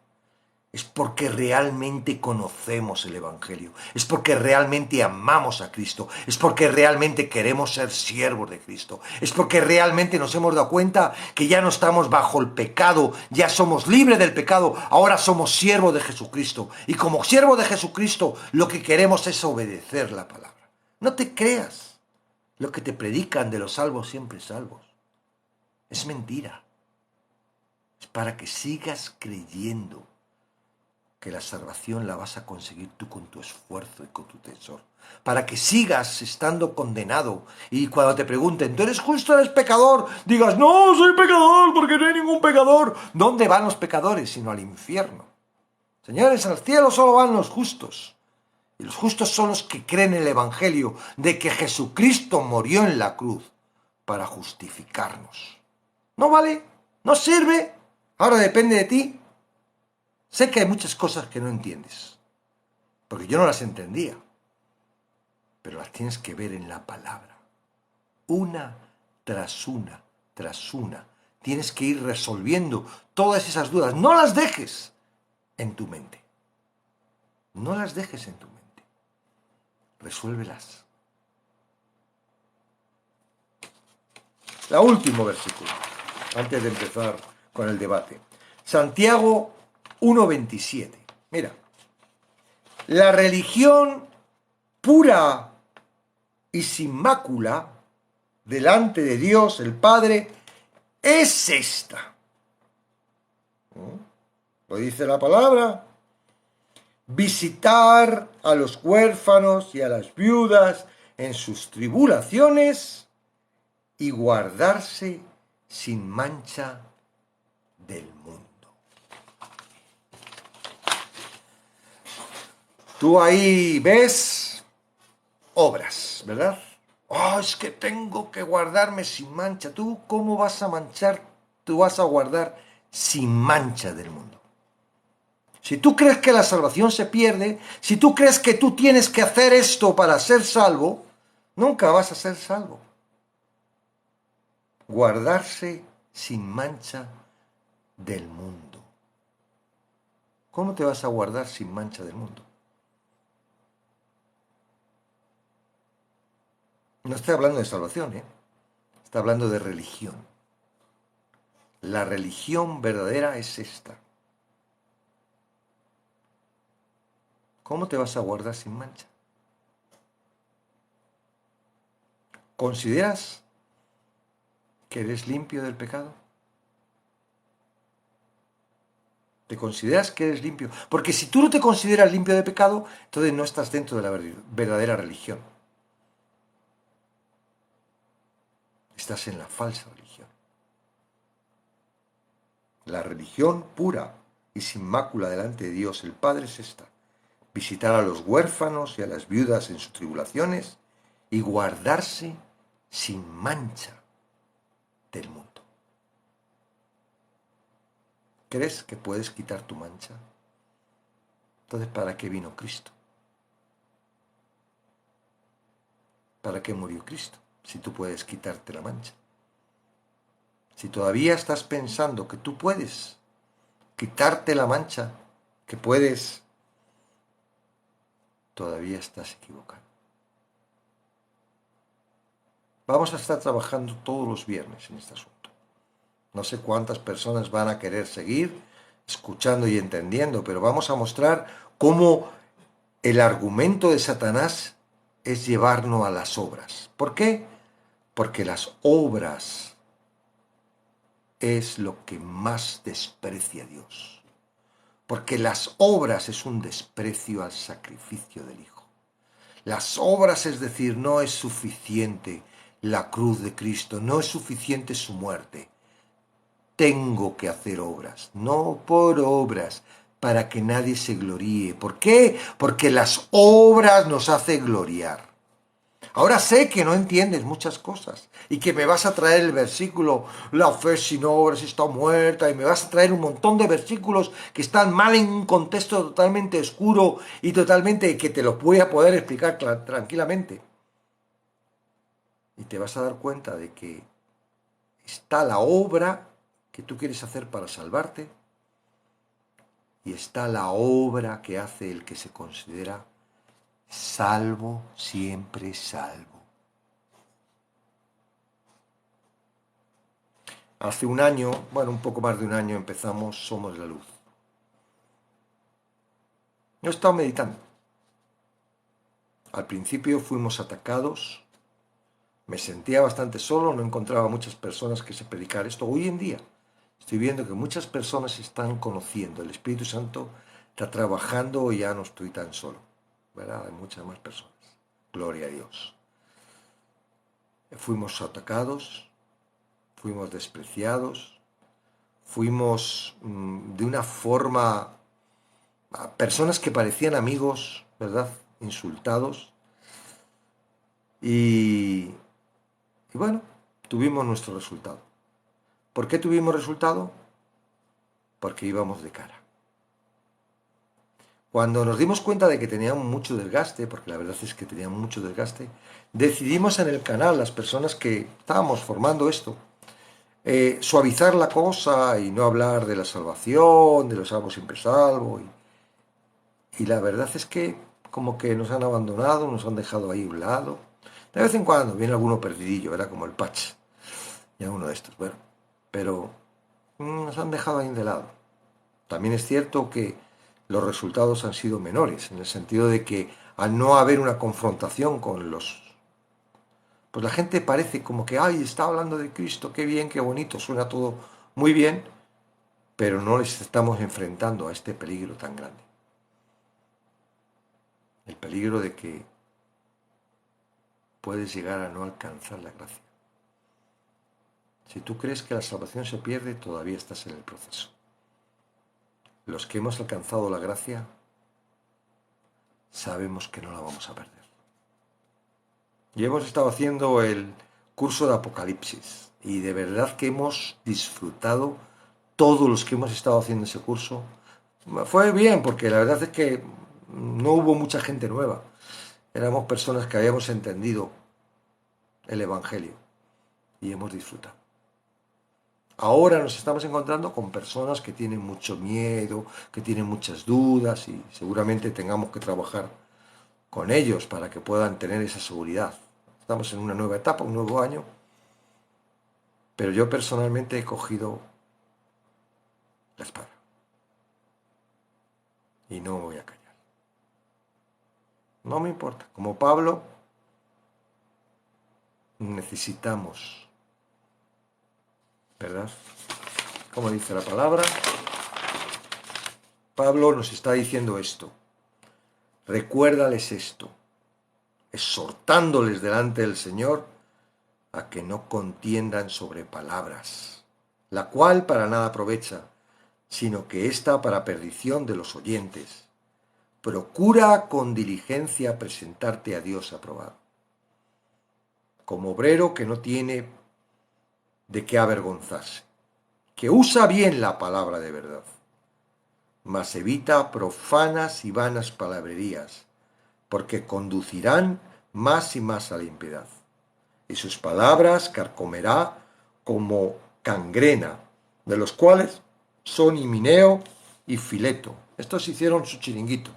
Es porque realmente conocemos el Evangelio, es porque realmente amamos a Cristo, es porque realmente queremos ser siervos de Cristo, es porque realmente nos hemos dado cuenta que ya no estamos bajo el pecado, ya somos libres del pecado, ahora somos siervos de Jesucristo. Y como siervos de Jesucristo lo que queremos es obedecer la palabra. No te creas lo que te predican de los salvos siempre salvos. Es mentira. Es para que sigas creyendo que la salvación la vas a conseguir tú con tu esfuerzo y con tu tesoro. Para que sigas estando condenado y cuando te pregunten, ¿tú eres justo o eres pecador? Digas, no, soy pecador porque no hay ningún pecador. ¿Dónde van los pecadores? Sino al infierno. Señores, al cielo solo van los justos. Y los justos son los que creen en el Evangelio de que Jesucristo murió en la cruz para justificarnos. ¿No vale? ¿No sirve? Ahora depende de ti. Sé que hay muchas cosas que no entiendes, porque yo no las entendía, pero las tienes que ver en la palabra. Una tras una, tras una. Tienes que ir resolviendo todas esas dudas. No las dejes en tu mente. No las dejes en tu mente. Resuélvelas. El último versículo, antes de empezar con el debate. Santiago 1:27. Mira, la religión pura y sin mácula delante de Dios el Padre es esta. Lo dice la palabra. Visitar a los huérfanos y a las viudas en sus tribulaciones y guardarse sin mancha del mundo. Tú ahí ves obras, ¿verdad? Oh, es que tengo que guardarme sin mancha. ¿Tú cómo vas a manchar? Tú vas a guardar sin mancha del mundo. Si tú crees que la salvación se pierde, si tú crees que tú tienes que hacer esto para ser salvo, nunca vas a ser salvo. Guardarse sin mancha del mundo. ¿Cómo te vas a guardar sin mancha del mundo? No estoy hablando de salvación, está hablando de religión. La religión verdadera es esta. ¿Cómo te vas a guardar sin mancha? ¿Consideras que eres limpio del pecado? ¿Te consideras que eres limpio? Porque si tú no te consideras limpio de pecado, entonces no estás dentro de la verdadera religión. Estás en la falsa religión. La religión pura y sin mácula delante de Dios el Padre es esta: visitar a los huérfanos y a las viudas en sus tribulaciones y guardarse sin mancha del mundo. ¿Crees que puedes quitar tu mancha? Entonces, ¿para qué vino Cristo? ¿Para qué murió Cristo? Si tú puedes quitarte la mancha. Si todavía estás pensando que tú puedes quitarte la mancha, que puedes, todavía estás equivocado. Vamos a estar trabajando todos los viernes en este asunto. No sé cuántas personas van a querer seguir escuchando y entendiendo, pero vamos a mostrar cómo el argumento de Satanás es llevarnos a las obras. ¿Por qué? Porque las obras es lo que más desprecia a Dios. Porque las obras es un desprecio al sacrificio del Hijo. Las obras, es decir, no es suficiente la cruz de Cristo, no es suficiente su muerte. Tengo que hacer obras, no por obras, para que nadie se gloríe. ¿Por qué? Porque las obras nos hacen gloriar. Ahora sé que no entiendes muchas cosas y que me vas a traer el versículo, la fe sin obras está muerta, y me vas a traer un montón de versículos que están mal en un contexto totalmente oscuro y totalmente que te lo voy a poder explicar tranquilamente. Y te vas a dar cuenta de que está la obra que tú quieres hacer para salvarte y está la obra que hace el que se considera salvo, siempre salvo. Hace un año, bueno, un poco más de un año empezamos Somos la Luz. Yo he estado meditando. Al principio fuimos atacados, me sentía bastante solo, no encontraba muchas personas que se predicar esto. Hoy en día estoy viendo que muchas personas están conociendo. El Espíritu Santo está trabajando y ya no estoy tan solo, ¿verdad? Hay muchas más personas. Gloria a Dios. Fuimos atacados, fuimos despreciados, fuimos de una forma, a personas que parecían amigos, ¿verdad? Insultados. Y bueno, tuvimos nuestro resultado. ¿Por qué tuvimos resultado? Porque íbamos de cara. Cuando nos dimos cuenta de que teníamos mucho desgaste, porque la verdad es que teníamos mucho desgaste, decidimos en el canal, las personas que estábamos formando esto, suavizar la cosa y no hablar de la salvación, de los salvos siempre salvo. Y la verdad es que como que nos han abandonado, nos han dejado ahí a un lado. De vez en cuando viene alguno perdidillo, era como el Patch, ya uno de estos, bueno, pero nos han dejado ahí de lado. También es cierto que los resultados han sido menores, en el sentido de que al no haber una confrontación con pues la gente parece como que, ay, está hablando de Cristo, qué bien, qué bonito, suena todo muy bien, pero no les estamos enfrentando a este peligro tan grande. El peligro de que puedes llegar a no alcanzar la gracia. Si tú crees que la salvación se pierde, todavía estás en el proceso. Los que hemos alcanzado la gracia, sabemos que no la vamos a perder. Y hemos estado haciendo el curso de Apocalipsis y de verdad que hemos disfrutado todos los que hemos estado haciendo ese curso. Fue bien porque la verdad es que no hubo mucha gente nueva. Éramos personas que habíamos entendido el Evangelio y hemos disfrutado. Ahora nos estamos encontrando con personas que tienen mucho miedo, que tienen muchas dudas y seguramente tengamos que trabajar con ellos para que puedan tener esa seguridad. Estamos en una nueva etapa, un nuevo año, pero yo personalmente he cogido la espada y no me voy a callar. No me importa. Como Pablo, necesitamos, ¿verdad? Como dice la palabra, Pablo nos está diciendo esto. Recuérdales esto, exhortándoles delante del Señor a que no contiendan sobre palabras, la cual para nada aprovecha, sino que está para perdición de los oyentes. Procura con diligencia presentarte a Dios aprobado, como obrero que no tiene de qué avergonzarse, que usa bien la palabra de verdad, mas evita profanas y vanas palabrerías, porque conducirán más y más a la impiedad. Y sus palabras carcomerá como cangrena, de los cuales son Himeneo y Fileto. Estos hicieron su chiringuito.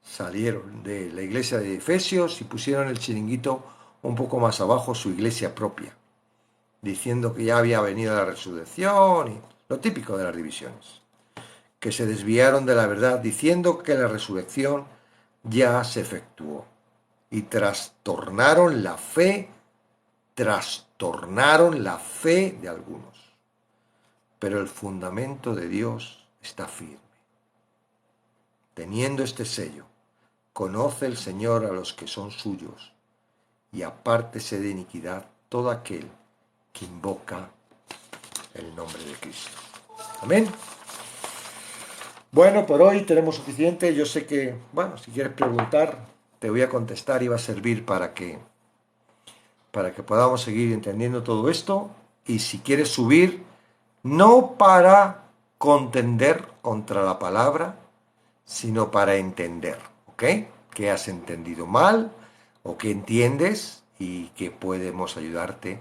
Salieron de la iglesia de Efesios y pusieron el chiringuito un poco más abajo, su iglesia propia, diciendo que ya había venido la resurrección y lo típico de las divisiones, que se desviaron de la verdad diciendo que la resurrección ya se efectuó y trastornaron la fe de algunos. Pero el fundamento de Dios está firme. Teniendo este sello, conoce el Señor a los que son suyos, y apártese de iniquidad todo aquel que invoca el nombre de Cristo. Amén. Bueno, por hoy tenemos suficiente. Yo sé que, bueno, si quieres preguntar, te voy a contestar y va a servir para que podamos seguir entendiendo todo esto. Y si quieres subir, no para contender contra la palabra, sino para entender, ¿ok? ¿Qué has entendido mal o qué entiendes y qué podemos ayudarte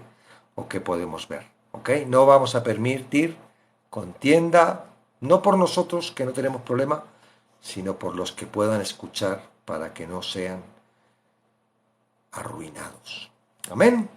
o qué podemos ver, ¿ok? No vamos a permitir contienda, no por nosotros, que no tenemos problema, sino por los que puedan escuchar para que no sean arruinados. Amén.